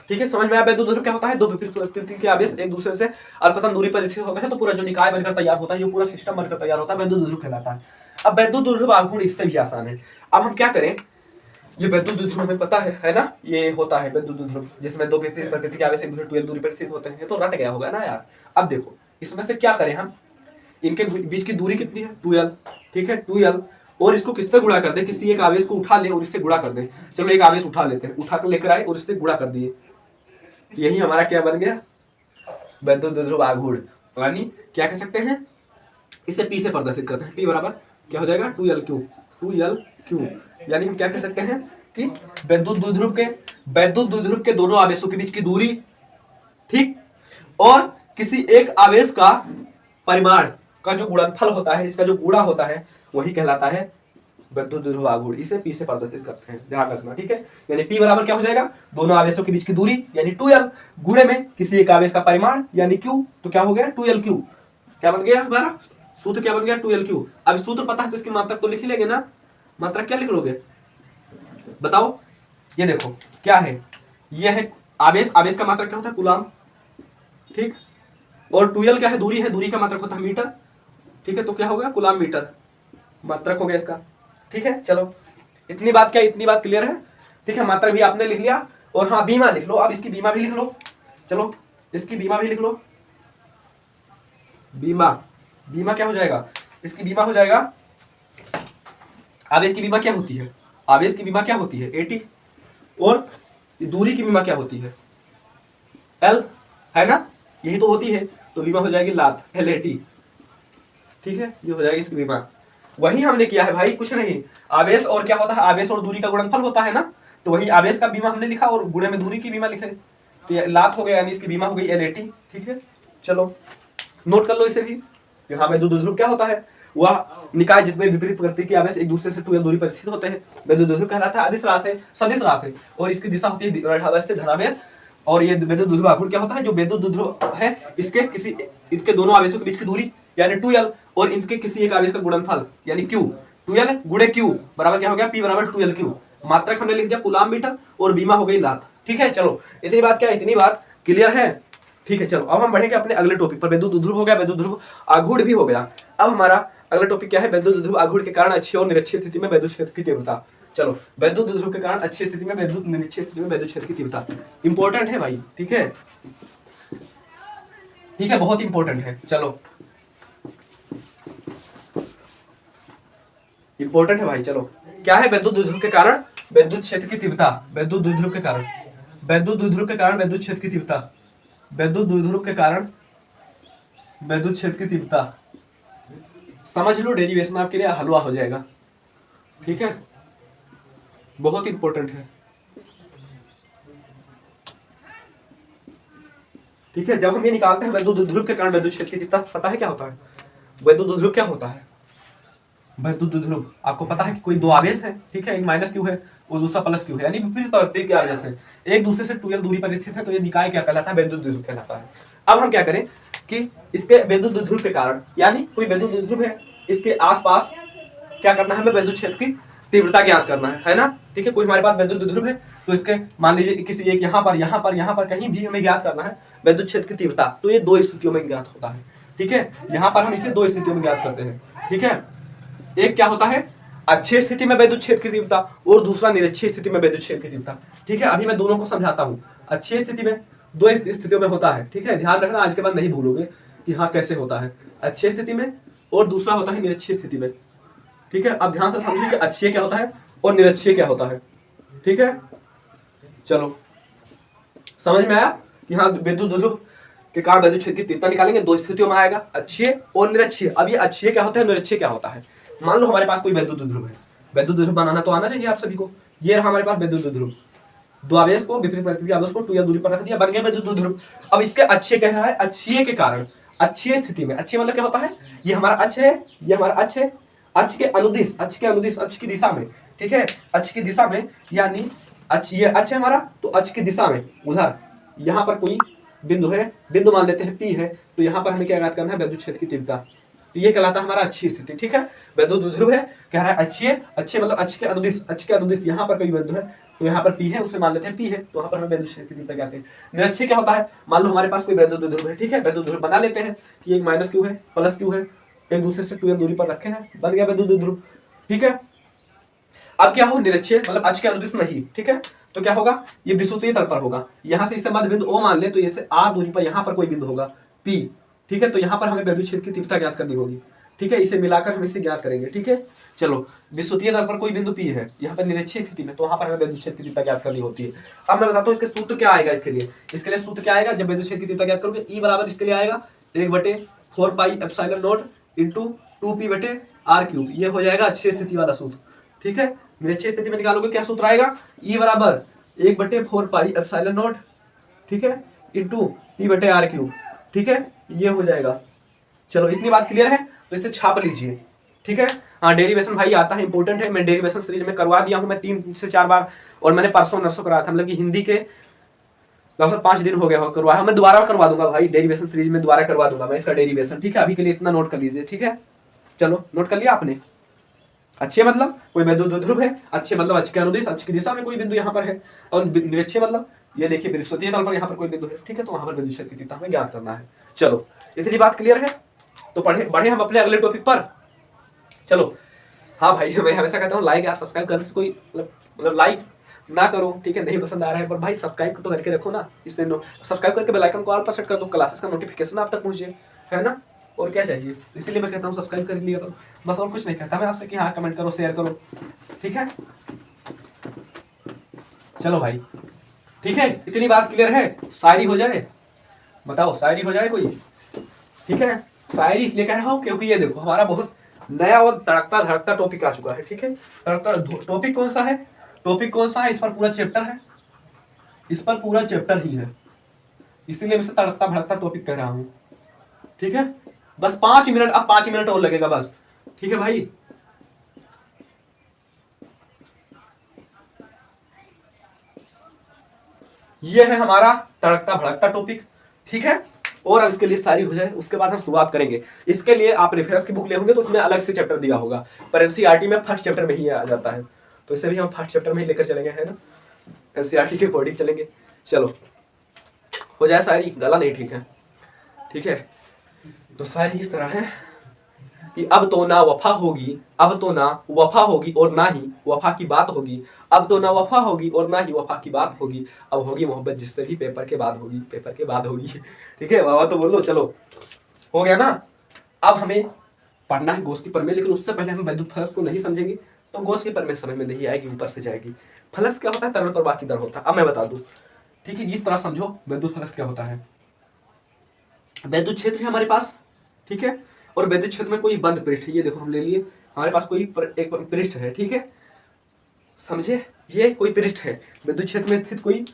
ठीक है, समझ में आया वैद्युत द्विध्रुव क्या होता है, दो विपरीत प्रकृति के आवेश एक दूसरे से अल्पतन दूरी पर स्थित होते हैं, तो पूरा जो निकाय बनकर तैयार होता है, ये पूरा सिस्टम बनकर तैयार होता है, वैद्युत द्विध्रुव कहलाता है। अब वैद्युत द्विध्रुव आघूर्ण इससे भी आसान है। अब हम क्या करें, ये वैद्युत द्विध्रुव हमें पता है ना, ये होता है वैद्युत द्विध्रुव जिसमें दो विपरीत प्रकृति के आवेश एक दूसरे 2l दूरी पर स्थित होते हैं, तो रट गया होगा ना यार। अब देखो, इसमें से क्या करें हम, इनके बीच की दूरी कितनी है, 2l। ठीक है, 2l, और इसको किससे गुणा कर दे, किसी एक आवेश को उठा ले और इससे गुणा कर दे। चलो एक आवेश उठा लेते हैं, उठा कर लेकर आए और इससे गुणा कर दिए, यही हमारा क्या बन गया, वैद्युत द्विध्रुव आघूर्ण। यानी क्या कह सकते हैं, इसे P से प्रदर्शित करते हैं, P बराबर क्या हो जाएगा, 2l क्यूब। यानी हम क्या कह सकते हैं कि वैद्युत द्विध्रुव के दोनों आवेशों के बीच की दूरी, ठीक, और किसी एक आवेश का परिमाण का जो गुणनफल होता है, इसका जो गुणा होता है, वही कहलाता है वैद्युत द्विध्रुव आघूर्ण। इसे P से प्रदर्शित करते हैं, ध्यान रखना। ठीक है, यानी P बराबर क्या हो जाएगा, दोनों आवेशों के बीच की दूरी यानी 2l गुणे में किसी एक आवेश का परिमाण यानी Q, तो क्या हो गया 2l क्यू। क्या बन गया हमारा सूत्र, क्या बन गया 2l क्यू। अब सूत्र पता है तो इसकी मात्रक तो लिख ही लेंगे ना, मात्रक क्या लिख लोगे बताओ। ये देखो क्या है, ये है आवेश का मात्रक क्या होता है, कूलम। ठीक, और 2l क्या है, दूरी का मात्रक होता है मीटर। ठीक है, तो क्या होगा, कूलम मीटर मात्रक हो गया इसका। ठीक है, चलो इतनी बात क्लियर है। ठीक है, मात्रक भी आपने लिख लिया, और हाँ बीमा लिख लो, अब इसकी बीमा भी लिख लो। चलो इसकी बीमा भी लिख लो, बीमा क्या हो जाएगा, इसकी बीमा हो जाएगा, आवेश की बीमा क्या होती है, AT, और दूरी की बीमा क्या होती है, L, है ना, यही तो होती है, तो बीमा हो जाएगी लात, LAT। ठीक है, ये हो जाएगी इसकी बीमा। वही हमने किया है भाई, कुछ नहीं। आवेश और क्या होता है, आवेश और दूरी का गुणनफल होता है ना, तो वही आवेश का बीमा हमने लिखा और गुणे में दूरी की बीमा लिखे, तो ये लात हो गया, यानी इसकी बीमा हो गई LAT। ठीक है, चलो नोट कर लो इसे भी। यहाँ वैद्युत द्विध्रुव क्या होता है, वह निकाय जिसमें विपरीत प्रकृति के आवेश एक दूसरे से 2l दूरी पर स्थित होते हैं, वैद्युत द्विध्रुव कहलाता है। सदिश राशि, और इसकी दिशा होती है ऋणावेश से धनावेश। और ये वैद्युत द्विध्रुव आघूर्ण क्या होता है, जो वैद्युत द्विध्रुव है इसके दोनों आवेशों के बीच की दूरी यानी 2l, और इनके किसी एक आवेश का गुणनफल यानी Q, 2l गुणे Q बराबर क्या हो गया, P बराबर 2l क्यू। मात्रक हमने लिख दिया कूलम मीटर, और बीमा हो गई लात। ठीक है, चलो इतनी बात क्लियर है। ठीक है, चलो अब हम बढ़ेंगे अपने अगले टॉपिक पर। वैद्युत द्विध्रुव हो गया, वैद्युत द्विध्रुव आघूर्ण भी हो गया। अब हमारा अगला टॉपिक क्या है, वैद्युत द्विध्रुव आघूर्ण के कारण अच्छी और निरक्षीय स्थिति में वैद्युत क्षेत्र की तीव्रता। चलो, वैद्युत द्विध्रुव के कारण अच्छी स्थिति में निरक्षीय स्थिति में वैद्युत क्षेत्र की तीव्रता इंपॉर्टेंट है भाई। ठीक है, बहुत इंपॉर्टेंट है। चलो इंपॉर्टेंट है भाई। चलो क्या है, वैद्युत द्विध्रुव के कारण वैद्युत क्षेत्र की तीव्रता, वैद्युत द्विध्रुव के कारण वैद्युत क्षेत्र की तीव्रता, वैद्युत द्विध्रुव के कारण वैद्युत क्षेत्र की तीव्रता। समझ लो, डेरिवेशन आपके लिए हलवा हो जाएगा। ठीक है, बहुत इंपॉर्टेंट है। ठीक है, जब हम ये निकालते हैं वैद्युत द्विध्रुव के कारण वैद्युत क्षेत्र की तीव्रता, पता है क्या होता है, वैद्युत द्विध्रुव क्या होता है, वैद्युत द्विध्रुव आपको पता है कि कोई दो आवेश है, ठीक है, एक माइनस Q है और दूसरा प्लस क्यू है, यानी विपरीत प्रवृत्ति की वजह से एक दूसरे से 2l दूरी पर स्थित है, तो ये निकाय क्या कहलाता है, वैद्युत द्विध्रुव कहलाता है। अब हम क्या करें कि इसके वैद्युत द्विध्रुव के कारण, यानी कोई वैद्युत द्विध्रुव है, इसके आसपास क्या करना है, हमें वैद्युत क्षेत्र की तीव्रता ज्ञात करना है ना। ठीक है, कोई हमारे पास वैद्युत द्विध्रुव है, तो इसके मान लीजिए किसी एक यहाँ पर कहीं भी हमें ज्ञात करना है वैद्युत क्षेत्र की तीव्रता, तो ये दो स्थितियों में ज्ञात होता है। ठीक है, यहाँ पर हम इसे दो स्थितियों में ज्ञात करते हैं। ठीक है, एक क्या होता है, अक्षीय स्थिति में वैद्युत क्षेत्र की तीव्रता, और दूसरा निरक्षीय स्थिति में वैद्युत क्षेत्र की तीव्रता। ठीक है, अभी मैं दोनों को समझाता हूँ। अक्षीय स्थिति में दो स्थितियों में होता है। ठीक है, ध्यान रखना, आज के बाद नहीं भूलोगे कि हाँ कैसे होता है, अक्षीय स्थिति में, और दूसरा होता है निरक्षीय स्थिति में। ठीक है, अब ध्यान से समझिए कि अक्षीय क्या होता है और निरक्षीय क्या होता है। ठीक है, चलो समझ में आया कि हाँ वैद्युत द्विध्रुव के कारण वैद्युत क्षेत्र की तीव्रता निकालेंगे, दो स्थितियों में आएगा, अक्षीय और निरक्षीय। अब ये अक्षीय क्या होता है, निरक्षीय क्या होता है। मान लो हमारे पास कोई वैद्युत द्विध्रुव है, वैद्युत द्विध्रुव बनाना तो आना चाहिए आप सभी को। ये रहा हमारे पास वैद्युत द्विध्रुव, दो आवेश को विपरीत प्रकृति के आवेश को 2l दूरी पर रख दिया, बन गया वैद्युत द्विध्रुव। अब इसके अक्षीय कह रहा है, अक्षीय के कारण, अक्षीय स्थिति में, अक्षीय मतलब क्या होता है, ये हमारा अक्ष है, ये हमारा अक्ष है, अक्ष के अनुदिश, अक्ष की दिशा में। ठीक है, अक्ष की दिशा में, यानी अक्ष, ये अक्ष है हमारा, तो अक्ष की दिशा में उधर यहाँ पर कोई बिंदु है, बिंदु मान लेते हैं P है, तो यहाँ पर हमें क्या ज्ञात करना है, वैद्युत क्षेत्र की तीव्रता। तो ये कहलाता है हमारा अक्षीय स्थिति। ठीक है, वैद्युत द्विध्रुव है, कह रहा है अक्षीय, अक्षीय मतलब अक्ष के अनुदिश यहाँ पर कोई बिंदु है, तो यहाँ पर P है, उसे मान लेते हैं P है, तो वहाँ पर हमें वैद्युत क्षेत्र की तीव्रता कहते हैं। निरक्षीय क्या होता है, मान लो हमारे पास कोई वैद्युत द्विध्रुव है। ठीक है, वैद्युत द्विध्रुव बना लेते हैं कि एक माइनस क्यू है, प्लस क्यू है, एक दूसरे से 2l दूरी पर रखे हैं, बन गया वैद्युत द्विध्रुव। ठीक है, अब क्या हो, निरक्षीय मतलब अक्ष के अनुदिश नहीं। ठीक है, तो क्या होगा, ये विषुवतीय तल पर होगा, यहाँ से इससे मध्य बिंदु O मान ले, तो इससे r दूरी पर यहाँ पर कोई बिंदु होगा P। ठीक है, तो यहाँ पर हमें वैद्युत क्षेत्र की तीव्रता ज्ञात करनी होगी। ठीक है, इसे मिलाकर हम इसे ज्ञात करेंगे। ठीक है, चलो विषुवतीय तल पर कोई बिंदु P है, यहाँ पर निरक्षीय स्थिति में, तो वहाँ पर हमें वैद्युत क्षेत्र की तीव्रता ज्ञात करनी होती है। अब मैं बताता हूँ इसके सूत्र क्या आएगा इसके लिए सूत्र क्या आएगा, जब वैद्युत क्षेत्र की तीव्रता ज्ञात करोगे, E बराबर इसके लिए आएगा 1/4 pi epsilon not into 2p/r³। ये हो जाएगा अक्षीय स्थिति वाला सूत्र। ठीक है, निरक्षीय स्थिति में निकालोगे क्या सूत्र आएगा, E बराबर 1/4 पाई एप्सिलॉन नॉट, ठीक है, इंटू p/r³। ठीक है, ये हो जाएगा। चलो इतनी बात क्लियर है, तो इसे छाप लीजिए। ठीक है, हाँ डेरिवेशन भाई आता है, इंपॉर्टेंट है। मैं डेरिवेशन सीरीज में करवा दिया हूँ मैं 3 से 4 बार, और मैंने परसों नरसों कराया था, मतलब कि हिंदी के लगभग 5 दिन हो गया हो करवाया। मैं दोबारा करवा दूंगा भाई, डेरिवेशन सीरीज में दोबारा करवा दूंगा मैं इसका डेरिवेशन। ठीक है, अभी के लिए इतना नोट कर लीजिए। ठीक है, चलो नोट कर लिया आपने। अच्छे मतलब कोई वैद्युत द्विध्रुव है, अच्छे मतलब अक्ष के अनुदिश, अक्ष की दिशा में कोई बिंदु यहाँ पर है, और निरक्षीय मतलब ये देखिए विषुवतीय तल पर यहाँ पर कोई बिंदु है। ठीक है, तो वहां पर वैद्युत क्षेत्र की तीव्रता हमें ज्ञात करना है। चलो इतनी बात क्लियर है, तो बढ़े हम अपने अगले टॉपिक पर। चलो हाँ भाई, मैं हमेशा कहता हूँ लाइक यार सब्सक्राइब करने से कोई मतलब लाइक ना करो। ठीक है, नहीं पसंद आ रहा है, पर भाई सब्सक्राइब तो करके रखो ना। इसलिए सब्सक्राइब करके बेल आइकन को ऑल पर सेट कर दो, क्लासेस का नोटिफिकेशन आप तक पहुंचे, है ना। और क्या चाहिए, इसीलिए मैं कहता हूँ सब्सक्राइब कर लिया करो, बस और कुछ नहीं कहता मैं आपसे कि हाँ कमेंट करो, शेयर करो। ठीक है, चलो भाई ठीक है, इतनी बात क्लियर है। शायरी हो जाए, बताओ शायरी हो जाए कोई। ठीक है, शायरी इसलिए कह रहा हूँ क्योंकि ये देखो हमारा बहुत नया और तड़कता धड़कता टॉपिक आ चुका है। ठीक है, टॉपिक कौन सा है, इस पर पूरा चैप्टर है, इस पर पूरा चैप्टर ही है, इसीलिए मैं तड़कता भड़कता टॉपिक कह रहा हूँ। ठीक है, बस 5 मिनट, अब 5 मिनट और लगेगा बस। ठीक है भाई, ये है हमारा तड़कता भड़कता टॉपिक। ठीक है, और अब इसके लिए सारी हो जाए, उसके बाद हम शुरुआत करेंगे। इसके लिए आप रेफरेंस की बुक ले होंगे तो उसमें अलग से चैप्टर दिया होगा, पर एनसीईआरटी में फर्स्ट चैप्टर में ही आ जाता है, तो इसे भी हम फर्स्ट चैप्टर में ही लेकर चलेंगे, है ना, एनसीईआरटी के अकॉर्डिंग चलेंगे। चलो हो जाए शायरी, गला नहीं ठीक है। ठीक है, तो शायरी इस तरह है कि अब तो ना वफा होगी, अब तो ना वफा होगी और ना ही वफा की बात होगी, अब तो ना वफा होगी और ना ही वफा की बात होगी, अब होगी मोहब्बत जिससे भी पेपर के बाद होगी, पेपर के बाद होगी। ठीक है, वाह तो बोलो। चलो हो गया ना, अब हमें पढ़ना है गोस्कीपर में, लेकिन उससे पहले हम वैद्युत फ्लक्स को नहीं समझेंगे तो गोस्कीपर में समझ में नहीं आएगी, ऊपर से जाएगी। फ्लक्स क्या होता है, तरल प्रवाह की दर होता है। अब मैं बता दूं, ठीक है, इस तरह समझो वैद्युत फ्लक्स क्या होता है। वैद्युत क्षेत्र है हमारे पास, ठीक है, और वैद्युत क्षेत्र में कोई बंद पृष्ठ, ये देखो हम ले लिए, हमारे पास कोई एक पृष्ठ है। ठीक है, समझे, ये कोई पृष्ठ है, विद्युत क्षेत्र में स्थित कोई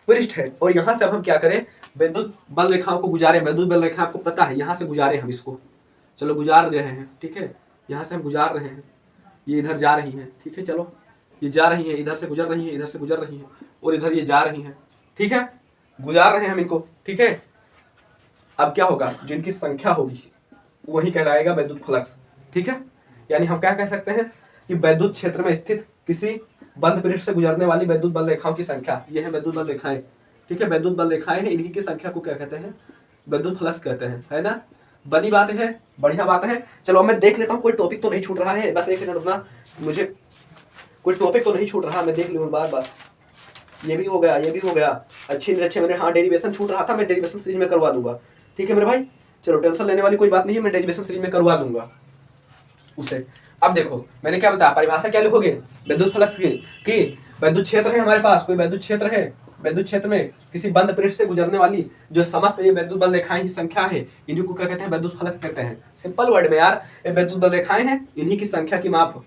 पृष्ठ है, और यहाँ से अब हम क्या करें, विद्युत बल रेखाओं को गुजारे। विद्युत बल रेखा आपको पता है, यहाँ से गुजारे हम इसको, चलो गुजार रहे हैं। ठीक है, यहाँ से हम गुजार रहे हैं, ये इधर जा रही है। ठीक है, चलो ये जा रही है, इधर से गुजर रही है, इधर से गुजर रही है, और इधर ये जा रही है, ठीक है, गुजार रहे हैं हम इनको, ठीक है। अब क्या होगा, जिनकी संख्या होगी वही कहलाएगा वैद्युत फ्लक्स, ठीक है। यानी हम क्या कह सकते हैं कि वैद्युत क्षेत्र में स्थित किसी बंद पृष्ठ से गुजरने वाली वैद्युत बल रेखाओं की संख्या, ये है वैद्युत बल रेखाएं, ठीक है, वैद्युत बल रेखाएं हैं, इनकी की संख्या को क्या कहते हैं, वैद्युत फ्लक्स कहते हैं, है ना। बनी बात है, बढ़िया बात है। चलो मैं देख लेता हूँ कोई टॉपिक तो नहीं छूट रहा है, बस एक सेकंड रुकना, मुझे कोई टॉपिक तो नहीं छूट रहा, मैं देख लूँ बार, बस ये भी हो गया, ये भी हो गया, अच्छे मेरे अच्छे। मैंने हाँ डेरिवेशन छूट रहा था, मैं डेरिवेशन सीरीज में करवा दूंगा, ठीक है मेरे भाई। चलो टेंशन लेने वाली कोई बात नहीं है, मैं डेरिवेशन सीरीज में करवा दूंगा उसे। अब देखो मैंने क्या बताया, परिभाषा क्या लिखोगे विद्युत फ्लक्स की, कि विद्युत क्षेत्र है हमारे पास, कोई विद्युत क्षेत्र है, विद्युत क्षेत्र में किसी बंद पृष्ठ से गुजरने वाली जो समस्त ये विद्युत बल रेखाएं की संख्या है, इन्हीं को क्या कहते हैं, विद्युत फ्लक्स कहते हैं। सिंपल वर्ड में यार, ये विद्युत बल रेखाएं हैं, इन्हीं की संख्या की माप,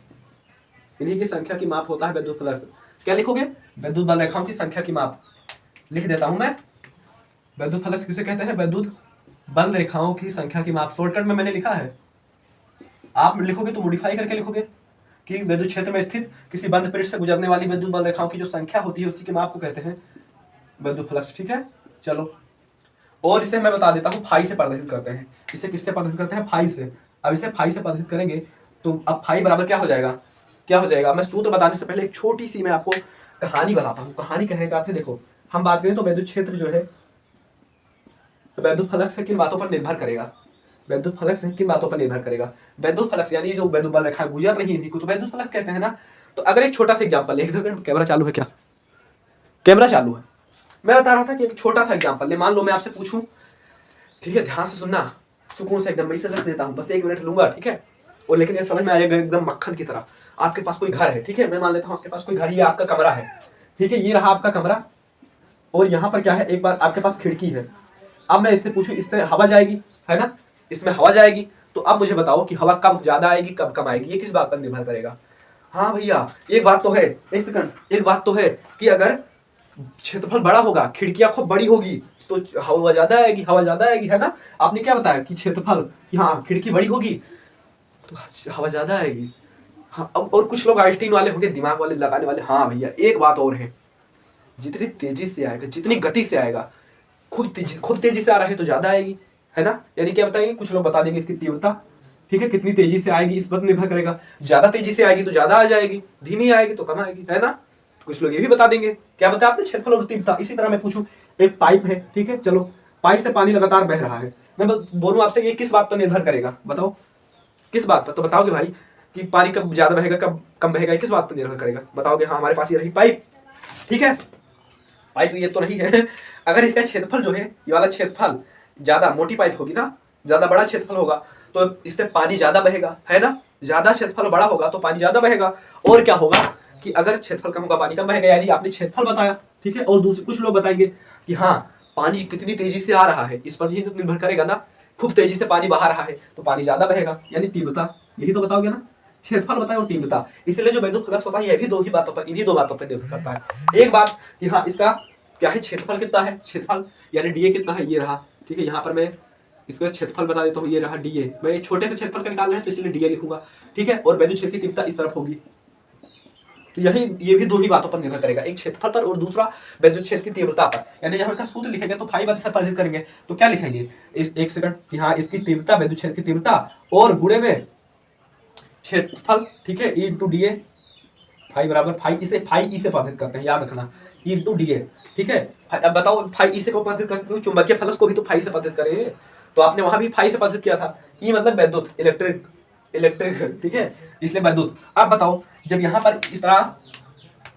इन्हीं की संख्या की माप होता है विद्युत फ्लक्स। क्या लिखोगे, विद्युत बल रेखाओं की संख्या की माप, लिख देता हूं मैं। विद्युत फ्लक्स किसे कहते हैं, विद्युत बल रेखाओं की संख्या की माप। शॉर्टकट में मैंने लिखा है, आप लिखोगे तो मॉडिफाई करके लिखोगे कि विद्युत क्षेत्र में स्थित किसी बंद पृष्ठ से गुजरने वाली विद्युत बल रेखाओं की जो संख्या होती है उसी की माप को कहते हैं विद्युत फ्लक्स, ठीक है। चलो, और इसे मैं बता देता हूं, फाई से प्रदर्शित करते हैं। इसे किससे प्रदर्शित करते हैं, फाई से। अब इसे फाई से प्रदर्शित करेंगे तो अब फाई बराबर क्या हो जाएगा, क्या हो जाएगा। मैं सूत्र बताने से पहले एक छोटी सी मैं आपको कहानी बताता हूँ। कहानी कहने का अर्थ है, देखो हम बात करें तो विद्युत क्षेत्र जो है, विद्युत फ्लक्स किन बातों पर निर्भर करेगा, विद्युत फ्लक्स किन बातों पर निर्भर करेगा, विद्युत फ्लक्स यानी जो विद्युत बल रेखा गुजर रही है इन्हीं को तो विद्युत फ्लक्स कहते हैं ना। तो अगर एक छोटा सा एग्जांपल, एक सेकंड कैमरा चालू है क्या, कैमरा चालू है। मैं बता रहा था कि एक छोटा सा एग्जांपल ले, मान लो मैं आपसे पूछूं, ठीक है, ध्यान से सुनना, सुकून से एकदम, मैं इसे रख देता हूं, बस 1 मिनट लूंगा, ठीक है। और लेकिन ये समझ में आएगा एकदम मक्खन की तरह। आपके पास कोई घर है, ठीक है, मैं मान लेता हूं आपके पास कोई घर, ये आपका कमरा है, ठीक है, ये रहा आपका कमरा, और यहाँ पर क्या है, एक बार आपके पास खिड़की है। अब मैं इससे पूछूं, इससे हवा जाएगी, है ना, इसमें हवा जाएगी, तो अब मुझे बताओ कि हवा कब ज्यादा आएगी कब कम आएगी, ये किस बात पर निर्भर करेगा। हाँ भैया, एक बात तो है, एक सेकंड, एक बात तो है कि अगर क्षेत्रफल बड़ा होगा, खिड़कियां खूब बड़ी होगी, तो हवा ज्यादा आएगी, हवा ज्यादा आएगी, है ना। आपने क्या बताया कि क्षेत्रफल, कि हाँ खिड़की बड़ी होगी तो हवा ज्यादा आएगी। हाँ, और कुछ लोग आइंस्टीन वाले होंगे, दिमाग वाले लगाने वाले, हाँ भैया एक बात और है, जितनी तेजी से आएगा, जितनी गति से आएगा, खूब तेजी से आ रहा है तो ज्यादा आएगी, है ना। यानी क्या बताएंगे, कुछ लोग बता देंगे इसकी तीव्रता, ठीक है, कितनी तेजी से आएगी इस पर निर्भर करेगा। ज्यादा तेजी से आएगी तो ज्यादा आ जाएगी, धीमी आएगी तो कम आएगी, है ना। तो कुछ लोग ये भी बता देंगे, क्या बताया आपने, क्षेत्रफल और तीव्रता। इसी तरह मैं पूछूं, एक पाइप है, ठीक है, चलो पाइप से पानी लगातार बह रहा है, मैं बोलूं आपसे ये किस बात पर निर्भर करेगा, बताओ किस बात पर। तो बताओगे भाई कि पानी कब ज्यादा बहेगा कब कम बहेगा, किस बात पर निर्भर करेगा, बताओगे। हाँ हमारे पास ये रही पाइप, ठीक है, पाइप ये तो नहीं है। अगर इसका क्षेत्रफल जो है, ये वाला क्षेत्रफल ज्यादा मोटी पाइप होगी ना, ज्यादा बड़ा क्षेत्रफल होगा तो इससे पानी ज्यादा बहेगा, है ना। ज्यादा क्षेत्रफल बड़ा होगा तो पानी ज्यादा बहेगा। और क्या होगा कि अगर क्षेत्रफल कम होगा पानी कम बहेगा, यानी आपने क्षेत्रफल बताया, ठीक है। और दूसरे कुछ लोग बताएंगे कि हाँ पानी कितनी तेजी से आ रहा है, इस पर ही तो निर्भर करेगा ना। खूब तेजी से पानी बहा रहा है तो पानी ज्यादा बहेगा, यानी तीव्रता, यही तो बताओगे ना। क्षेत्रफल बताए और तीव्रता, इसलिए जो विद्युत फ्लक्स होता है ये भी दो ही बातों पर, इन्हीं दो बातों पर निर्भर करता है। एक बात कि हाँ इसका क्या है, क्षेत्रफल कितना है, क्षेत्रफल यानी डीए कितना है, ये रहा, ठीक है। यहाँ पर मैं इसका क्षेत्रफल बता देता हूँ, ये रहा डीए, मैं छोटे से क्षेत्रफल का निकालना है तो इसलिए डीए लिखूंगा, ठीक है। और विद्युत क्षेत्र की तीव्रता इस तरफ होगी, तो यही ये भी दो ही बातों पर निर्भर करेगा, एक क्षेत्रफल पर और दूसरा विद्युत क्षेत्र की तीव्रता पर। यानी यहाँ का सूत्र लिखेंगे तो फाइव से परिचित करेंगे तो क्या लिखेंगे, इस एक सेकंड, यहाँ इसकी तीव्रता, विद्युत क्षेत्र की तीव्रता और गुणे में क्षेत्रफल, ठीक है, e into d a, phi बराबर फाई, इसे फाई ई से परिचित करते हैं, याद रखना, ई इंटू डी ए, ठीक है। अब बताओ फाई ई से को परिचित करते हैं, चुंबकीय फ्लक्स को भी तो फाई से परिचित करें, तो आपने वहां भी फाई से परिचित किया था। ई मतलब विद्युत, इलेक्ट्रिक, इलेक्ट्रिक, ठीक है, इसलिए विद्युत। अब बताओ जब यहाँ पर इस तरह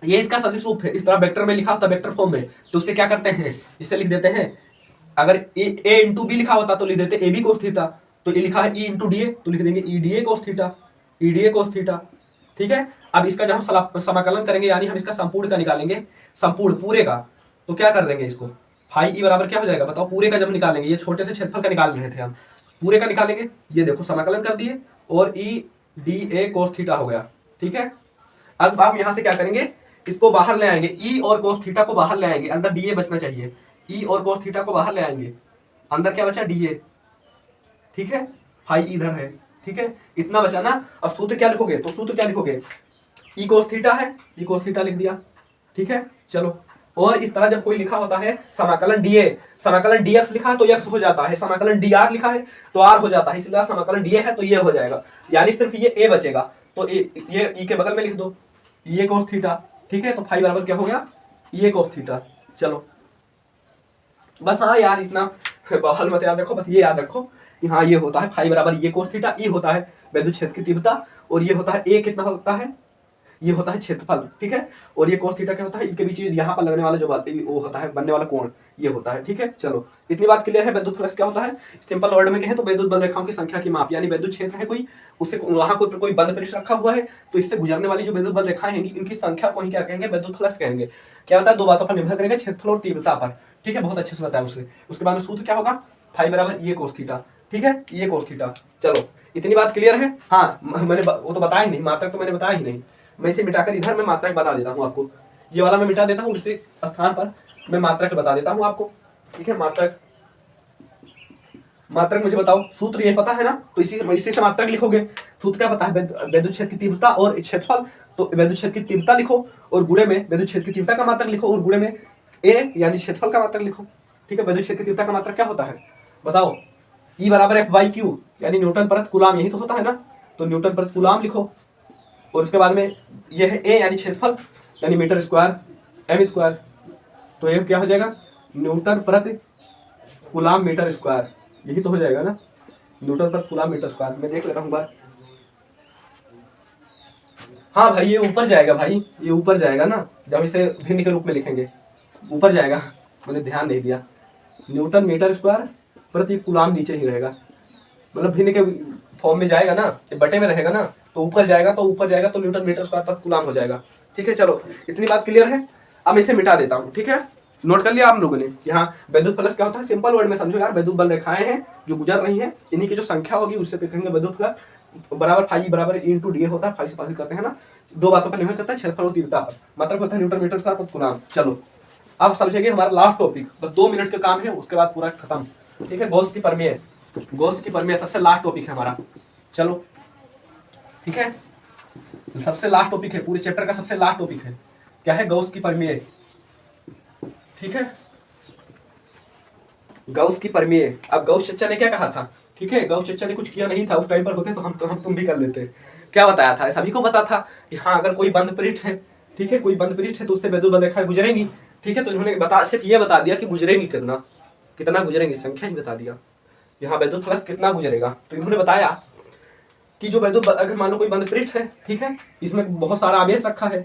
ये इसका सदिश रूप है, इस तरह वेक्टर में लिखा होता, वेक्टर फॉर्म में, तो उससे क्या करते हैं, इसे लिख देते हैं, अगर ए इंटू बी लिखा होता तो लिख देते ए बी कोस थीटा, तो ये लिखा है ई इंटू डी ए तो लिख देंगे E D A cos theta, E D A cos theta, ठीक है। अब इसका जब हम समाकलन करेंगे, यानी हम इसका संपूर्ण का निकालेंगे, संपूर्ण पूरे का, तो क्या कर देंगे इसको, फाई ई बराबर क्या हो जाएगा बताओ, पूरे का जब निकालेंगे, ये छोटे से क्षेत्रफल का निकाल रहे थे हम, पूरे का निकालेंगे, ये देखो समाकलन कर दिए और E D A cos theta हो गया, ठीक है। अब आप यहां से क्या करेंगे, इसको बाहर ले आएंगे, ई और कोस थीटा को बाहर ले आएंगे, अंदर डीए बचना चाहिए, ई और कोस थीटा को बाहर ले आएंगे, अंदर क्या बचा डीए, ठीक है, फाई इधर है, ठीक है, इतना बचा ना। अब सूत्र क्या लिखोगे, तो सूत्र क्या लिखोगे, ई कोस थीटा है, ई कोस थीटा लिख दिया, ठीक है। चलो, और इस तरह जब कोई लिखा होता है समाकलन डीए, समाकलन डीएक्स लिखा है तो एक्स हो जाता है, समाकलन डीआर लिखा है तो आर हो जाता है, इसलिए समाकलन डीए है तो ये हो जाएगा, यानी सिर्फ ये ए बचेगा। तो ये ई के बगल में लिख दो ये कोस थीटा, ठीक है। तो फाई बराबर क्या हो गया, ये कोस थीटा। चलो बस, हाँ यार इतना बवाल मत याद रखो, बस ये याद रखो कि हाँ ये होता है फाई बराबर ये कोस थीटा, ई होता है वैद्युत क्षेत्र की तीव्रता, और ये होता है ए कितना होता है, ये होता है क्षेत्रफल, ठीक है। और ये कोस थीटा क्या होता है, इनके बीच यहाँ पर लगने वाला जो वो होता है बनने वाला कोण, ये होता है, ठीक है। चलो इतनी बात क्लियर है। विद्युत फ्लक्स क्या होता है, सिंपल वर्ड में कहें तो विद्युत बल रेखाओं की संख्या की माप, यानी विद्युत क्षेत्र है कोई, उससे वहां कोई बंद पृष्ठ रखा हुआ है, तो इससे गुजरने वाली जो विद्युत बल रेखाएं हैं इनकी संख्या को ही क्या कहेंगे, विद्युत फ्लक्स कहेंगे। क्या होता है, दो बातों पर निर्भर करेगा, क्षेत्रफल और तीव्रता पर, ठीक है। बहुत अच्छे से बताया उससे। उसके बाद में सूत्र क्या होगा, फाई बराबर ये कोस थीटा, ठीक है, ये कोस थीटा। चलो इतनी बात क्लियर है। हाँ मैंने वो तो बताया ही नहीं, मात्रक तो मैंने बताया ही नहीं। मैं इसे मिटाकर इधर मैं मात्रक बता देता हूँ आपको, ये वाला मैं मिटा देता हूँ, इसी स्थान पर मैं मात्रक बता देता हूँ आपको, ठीक है। मात्रक, मात्रक मुझे बताओ, सूत्र ये पता है ना, तो इसी से मात्रक लिखोगे। सूत्र क्या पता है, विद्युत क्षेत्र की तीव्रता और क्षेत्रफल, तो विद्युत क्षेत्र की तीव्रता लिखो और गुणे में विद्युत क्षेत्र की तीव्रता का मात्रक लिखो और गुणे में ए यानी क्षेत्रफल का मात्रक लिखो, ठीक है। विद्युत क्षेत्र की तीव्रता का मात्रक क्या होता है बताओ, ई बराबर एफ बाई क्यू, यानी न्यूटन प्रति कूलाम, यही तो होता है ना, तो न्यूटन प्रति कूलाम लिखो। और उसके बाद में यह है ए यानी क्षेत्रफल, यानी मीटर स्क्वायर एम स्क्वायर, तो ये क्या हो जाएगा, न्यूटन प्रति कूलाम मीटर स्क्वायर, यही तो हो जाएगा ना, न्यूटन प्रति कूलाम मीटर स्क्वायर। मैं देख लेता हूँ बार, हाँ भाई ये ऊपर जाएगा, भाई ये ऊपर जाएगा ना, जब इसे भिन्न के रूप में लिखेंगे ऊपर जाएगा, मैंने ध्यान नहीं दिया। न्यूटन मीटर स्क्वायर प्रति कूलाम नीचे ही रहेगा, मतलब भिन्न के फॉर्म में जाएगा ना, बटे में रहेगा ना, तो ऊपर जाएगा, तो ऊपर जाएगा तो न्यूटन मीटर स्क्वायर पर कूलाम हो जाएगा, ठीक है। चलो इतनी बात क्लियर है। अब इसे मिटा देता हूँ, ठीक है। नोट कर लिया आप लोगों ने, यहाँ विद्युत फ्लक्स क्या होता है, सिंपल वर्ड में समझो यार, विद्युत बल रेखाएं हैं जो गुजर रही हैं, इन्हीं की जो संख्या होगी उससे कहेंगे विद्युत फ्लक्स बराबर फाई बराबर इंटू डी होता है, फाई से पासिंग करते हैं ना, दो बातों पर निर्भर करता है, क्षेत्रफल और तीव्रता पर, मतलब होता है न्यूटन मीटर स्क्वायर पर कूलाम। चलो अब समझेंगे हमारा लास्ट टॉपिक, बस 2 मिनट का काम है, उसके बाद पूरा खत्म, ठीक है। गॉस की प्रमेय, गॉस की प्रमेय सबसे लास्ट टॉपिक है हमारा। चलो ठीक है, सबसे लास्ट टॉपिक है, पूरे चैप्टर का सबसे लास्ट टॉपिक है, क्या है, गॉस की प्रमेय, ठीक है। गॉस की प्रमेय। अब गॉस चचा ने क्या कहा था, ठीक है, गॉस चचा ने कुछ किया नहीं था, उस टाइम पर होते तो हम तुम भी कर लेते। क्या बताया था, सभी को पता था कि हाँ अगर कोई बंद पृष्ठ है, ठीक है, कोई बंद पृष्ठ है तो उससे विद्युत बल रेखाएं गुजरेंगी, ठीक है। तो इन्होंने सिर्फ ये बता दिया कि गुजरेंगी कितना, कितना गुजरेंगी, संख्या ही बता दिया, यहाँ विद्युत फ्लक्स कितना गुजरेगा। तो इन्होंने बताया कि जो विद्युत, अगर मान लो कोई बंद पृष्ठ है, ठीक है, इसमें बहुत सारा आवेश रखा है,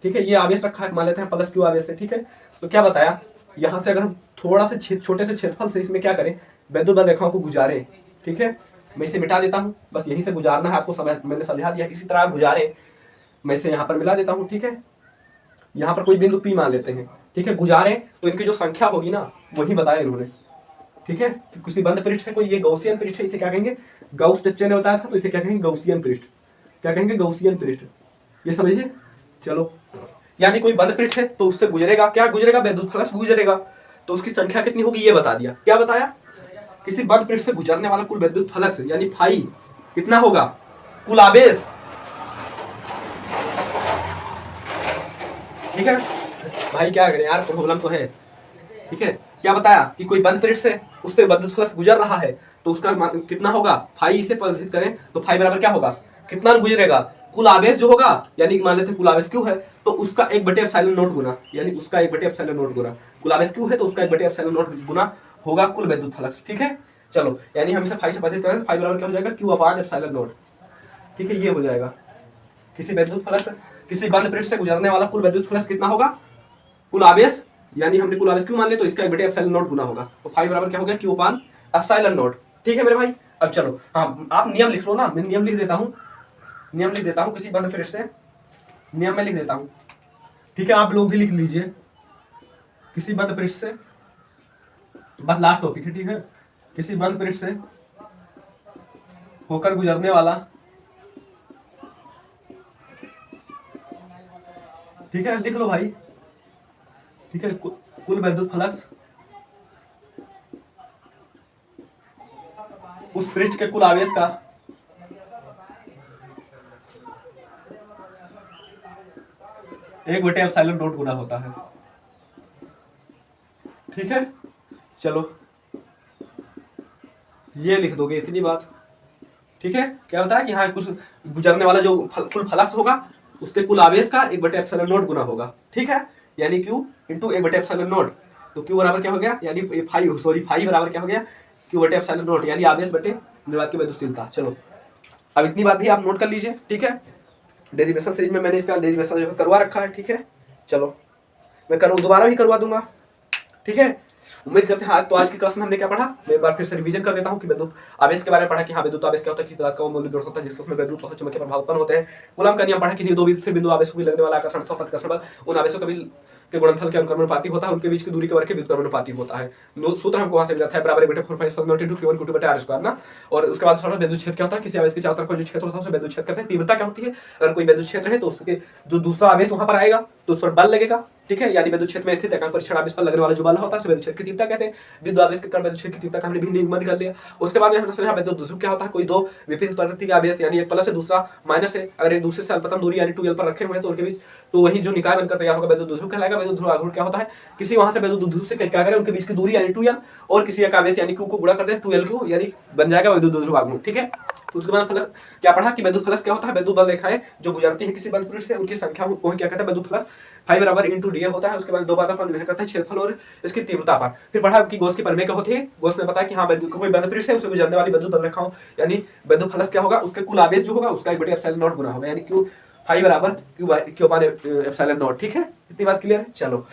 ठीक है, ये आवेश रखा है, मान लेते हैं प्लस क्यू आवेश है, ठीक है। तो क्या बताया, यहाँ से अगर हम थोड़ा से छोटे से क्षेत्रफल से इसमें क्या करें, विद्युत बल रेखाओं को गुजारें, ठीक है। मैं इसे मिटा देता हूँ, बस यहीं से गुजारना है आपको, मैंने समझा दिया किसी तरह आप गुजारें। मैं इसे यहाँ पर मिला देता हूँ, ठीक है। यहाँ पर कोई बिंदु पी मान लेते हैं, ठीक है, गुजारें तो इनकी जो संख्या होगी ना वही बताया इन्होंने, ठीक है। तो किसी बंद पृष्ठ है कोई, ये गौसियन पृष्ठ है, इसे क्या कहेंगे, गौस चच्चे ने बताया था, तो इसे क्या कहेंगे, गौसियन पृष्ठ, क्या कहेंगे, गौसियन पृष्ठ, ये समझिए। चलो यानी कोई बंद पृष्ठ है तो उससे गुजरेगा, क्या गुजरेगा, विद्युत फ्लक्स गुजरेगा, तो उसकी संख्या कितनी होगी ये बता दिया। क्या बताया, किसी बंद पृष्ठ से गुजरने वाला कुल विद्युत फ्लक्स यानी फाई कितना होगा, कुल आवेश, ठीक है। भाई क्या करें यार, प्रॉब्लम तो है, ठीक है। क्या बताया कि कोई बंद पृष्ठ से उससे विद्युत फ्लक्स गुजर रहा है तो उसका कितना होगा, फाई से परिवर्तित करें तो फाई बराबर क्या होगा, कितना गुजरेगा, कुल आवेश जो होगा, यानी मान लेते हैं कुल आवेश क्यू है तो उसका 1/एप्सिलॉन नॉट गुना, यानी उसका 1/एप्सिलॉन नॉट गुना, कुल आवेश क्यू है तो उसका 1/एप्सिलॉन नॉट गुना होगा कुल विद्युत फ्लक्स, ठीक है। चलो यानी हम इसे फाई से परिवर्तित करें, फाई बराबर क्या हो जाएगा, क्यू अपान एप्सिलॉन नॉट, ठीक है, ये हो जाएगा। किसी विद्युत फ्लक्स, किसी बंद पृष्ठ से गुजरने वाला कुल विद्युत फ्लक्स कितना होगा, कुल आवेश, यानी हमने कुल आवेश क्यों मान लिया तो इसका 1/एप्सिलॉन नॉट गुना होगा, तो फाई बराबर क्या हो गया, क्यू अपान एप्सिलॉन नॉट, ठीक है मेरे भाई। अब चलो हाँ आप नियम लिख लो ना, मैं नियम लिख देता हूँ, नियम लिख देता हूँ, किसी बंद पृष्ठ से नियम में लिख देता हूँ, ठीक है, आप लोग भी लिख लीजिए, किसी बंद पृष्ठ से, बस लास्ट टॉपिक है, ठीक है, किसी बंद पृष्ठ से होकर गुजरने वाला, ठीक है, लिख लो भाई, ठीक है, कुल विद्युत फ्लक्स उस पृष्ठ के कुल आवेश का एक बटे एप्सिलॉन नॉट गुना होता है। ठीक है, चलो ये लिख दोगे इतनी बात। ठीक है, क्या बताया कि हाँ कुछ गुजरने वाला जो कुल फ्लक्स होगा उसके कुल आवेश का एक बटे एप्सिलॉन नॉट गुना होगा। ठीक है, यानी क्यू इंटू एक बटे एप्सिलॉन नॉट। तो क्यू बराबर क्या हो गया, यानी फाई बराबर क्या हो गया, क्यू बटे एप्सिलॉन नॉट, यानी आवेश बटे निर्वात की वैद्युतशीलता। चलो अब इतनी बात भी आप नोट कर लीजिए। ठीक है, डेरिवेशन सीरीज में मैंने इसका डेरिवेशन जो करवा रखा है। ठीक है, चलो मैं करूँ, दोबारा भी करवा दूंगा। ठीक है, उम्मीद करते हैं आज तो आज की क्लास में हमने क्या पढ़ा, मैं एक बार फिर से रिवीजन कर देता हूँ कि विद्युत आवेश के बारे में पढ़ा कि हाँ विद्युत आवेश क्या होता है, किस पदार्थ का मौल्य विरोध होता है जिसमें विद्युत तथा चुंबकीय प्रभाव उत्पन्न होते हैं। कूलम का नियम पढ़ा कि दो बिंदु आवेश को भी लगने वाला आकर्षण अथवा प्रतिकर्षण बल उन आवेशों के गुणनफल के अनुक्रमानुपाती होता है, उनके बीच की दूरी के वर्ग के व्युत्क्रमानुपाती होता है। सूत्र हमको वहां से मिला था बराबर बटे 4 q1 q2 बटे r² ना। और उसके बाद थोड़ा विद्युत क्षेत्र क्या होता है, किसी आवेश के चारों तरफ का जो क्षेत्र होता है उसे विद्युत क्षेत्र कहते हैं। तीव्रता क्या होती है, अगर कोई विद्युत क्षेत्र है तो उसके जो दूसरा आवेश वहां पर आएगा तो उस पर बल लगेगा। ठीक है, यानी विद्युत क्षेत्र में स्थित एकांक परीक्षण आवेश पर लगने वाला जो बल होता है उसे विद्युत क्षेत्र की तीव्रता कहते हैं। विद्युत आवेश के कारण विद्युत क्षेत्र की तीव्रता का हमने भी निगमन कर लिया। उसके बाद में हमने समझा विद्युत ध्रुव क्या होता है, कोई दो विपरीत प्रकृति के आवेश यानी एक प्लस है दूसरा माइनस है, अगर एक दूसरे से अल्पतम दूरी यानी 2l पर रखे हुए हैं तो उनके बीच तो वही जो निकाय बनकर तैयार होगा विद्युत ध्रुव कहलाएगा। विद्युत ध्रुव आघूर्ण क्या होता है, किसी वहां से विद्युत ध्रुव से क्या करें उनके बीच की दूरी यानी 2l और किसी एक आवेश यानी q को गुणा कर दें 2l यानी बन जाएगा विद्युत ध्रुव आघूर्ण। ठीक है, तो उसके बाद फलक क्या पढ़ा कि विद्युत फ्लक्स क्या होता है, विद्युत बल रेखाएं जो गुजरती है किसी बंद पृष्ठ से उनकी संख्या को क्या कहते हैं विद्युत फ्लक्स। फाई बराबर इंटू डी होता है। उसके बाद दो बातों पर निर्भर करता है, क्षेत्रफल और इसकी तीव्रता पर। फिर पढ़ा कि गॉस की प्रमेय क्या होती है, गॉस ने बताया कि हाँ कोई बंद पृष्ठ है उससे गुजरने वाली विद्युत बल रेखाओं यानी विद्युत फ्लक्स क्या होगा, उसके कुल आवेश जो होगा उसका एक बटे एप्सिलॉन नॉट गुना होगा, यानी क्यू फाई बराबर क्यू अपान एप्सिलॉन नॉट। ठीक है, इतनी बात क्लियर है। चलो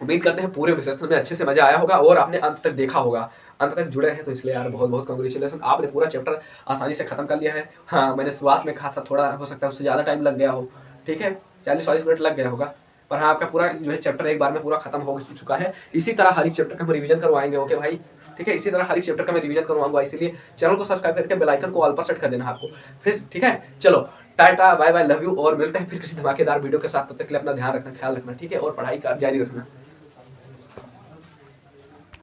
उम्मीद करते हैं पूरे विषय में अच्छे से मजा आया होगा और आपने अंत तक देखा होगा, अंत तक जुड़े हैं तो इसलिए यार बहुत बहुत कांग्रेचुलेशन, आपने पूरा चैप्टर आसानी से खत्म कर लिया है। हाँ मैंने शुरुआत में कहा था थोड़ा हो सकता है उससे ज़्यादा टाइम लग गया हो। ठीक है, 40-40 मिनट लग गया होगा, पर हाँ आपका पूरा जो है चैप्टर एक बार में पूरा खत्म हो चुका है। इसी तरह हर एक चैप्टर का हम रिवीजन करवाएंगे। ओके भाई, ठीक है, इसी तरह हर एक चैप्टर का मैं रिवीजन करवाऊंगा, इसीलिए चैनल को सब्सक्राइब करके बेल आइकन को ऑल पर सेट कर देना आपको। फिर ठीक है, चलो ta ta bye bye love you और मिलते हैं फिर किसी धमाकेदार वीडियो के साथ। तब तक के लिए अपना ध्यान रखना, ख्याल रखना। ठीक है, और पढ़ाई का जारी रखना।